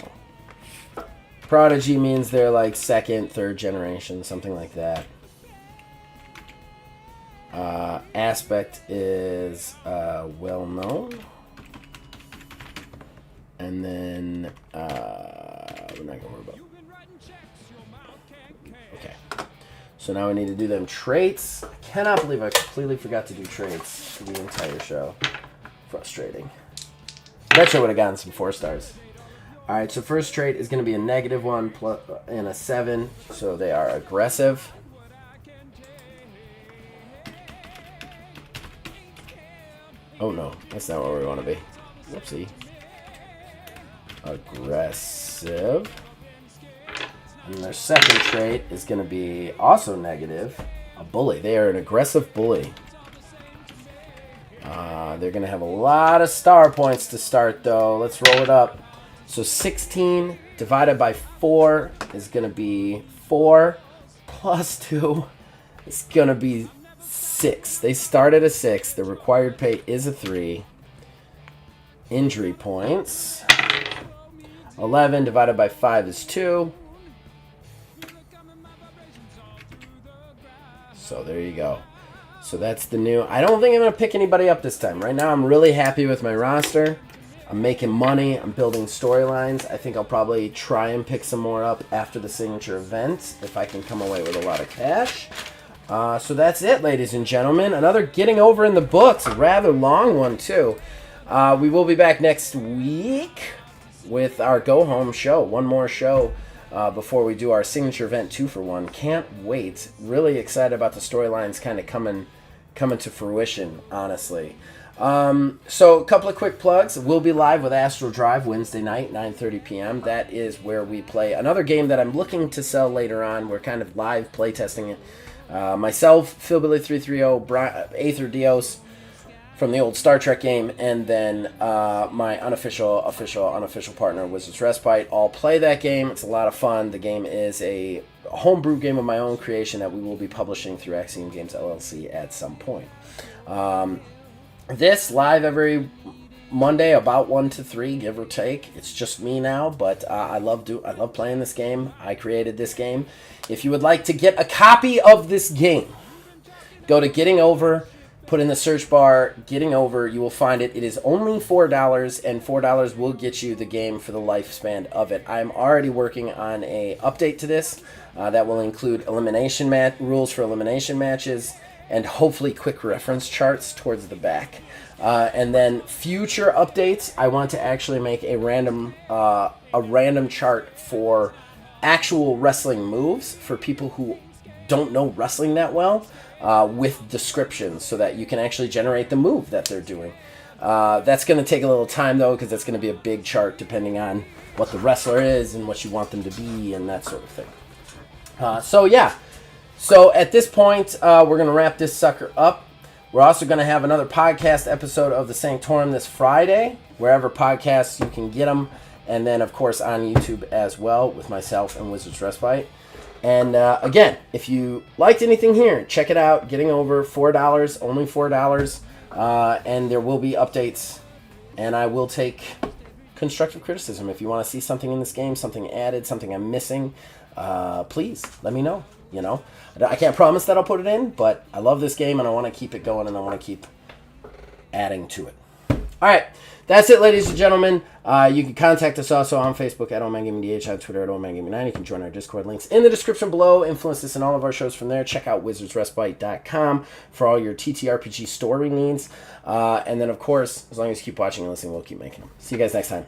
prodigy means they're like 2nd, 3rd generation, something like that. Aspect is well known. And then, we're not going to worry about. Okay. So now we need to do them traits. I cannot believe I completely forgot to do traits for the entire show. Frustrating. Bet you I would have gotten some 4 stars. Alright, so first trait is going to be a -1 and a 7. So they are aggressive. Oh no, that's not where we want to be. Whoopsie. Aggressive. And their second trait is going to be also negative. A bully. They are an aggressive bully. They're going to have a lot of star points to start, though. Let's roll it up. So 16 divided by 4 is going to be 4 plus 2 is going to be 6. They start at a 6. The required pay is a 3. Injury points. 11 divided by 5 is 2. So there you go. So that's the new. I don't think I'm going to pick anybody up this time. Right now I'm really happy with my roster. I'm making money. I'm building storylines. I think I'll probably try and pick some more up after the signature event if I can come away with a lot of cash. So that's it, ladies and gentlemen. Another Getting Over in the books. A rather long one, too. We will be back next week with our go-home show. One more show before we do our signature event 2-for-1. Can't wait. Really excited about the storylines kind of coming to fruition, honestly. So a couple of quick plugs. We'll be live with Astral Drive Wednesday night, 9:30 p.m. That is where we play another game that I'm looking to sell later on. We're kind of live playtesting it. Myself, Philbilly330, Aether Dios from the old Star Trek game, and then my unofficial partner, Wizards Respite, all play that game. It's a lot of fun. The game is a homebrew game of my own creation that we will be publishing through Axiom Games LLC at some point. This live every Monday about 1 to 3, give or take. It's just me now, but I love playing this game. I created this game. If you would like to get a copy of this game, go to Getting Over, put in the search bar Getting Over. You will find it. It is only $4, and $4 will get you the game for the lifespan of it. I'm already working on a update to this that will include rules for elimination matches, and hopefully quick reference charts towards the back. And then future updates, I want to actually make a random chart for actual wrestling moves for people who don't know wrestling that well, with descriptions so that you can actually generate the move that they're doing. That's going to take a little time, though, because that's going to be a big chart depending on what the wrestler is and what you want them to be and that sort of thing. So at this point, we're going to wrap this sucker up. We're also going to have another podcast episode of the Sanctorum this Friday, wherever podcasts you can get them, and then, of course, on YouTube as well with myself and Wizards Respite. And again, if you liked anything here, check it out. Getting Over, $4, only $4, and there will be updates, and I will take constructive criticism. If you want to see something in this game, something added, something I'm missing, please let me know. You know, I can't promise that I'll put it in, but I love this game and I want to keep it going and I want to keep adding to it. All right, that's it, ladies and gentlemen. You can contact us also on Facebook at OldManGamingDH, on Twitter at OldManGaming9. You can join our Discord, links in the description below. Influence us in all of our shows from there. Check out WizardsRespite.com for all your TTRPG story needs. And then, of course, as long as you keep watching and listening, we'll keep making them. See you guys next time.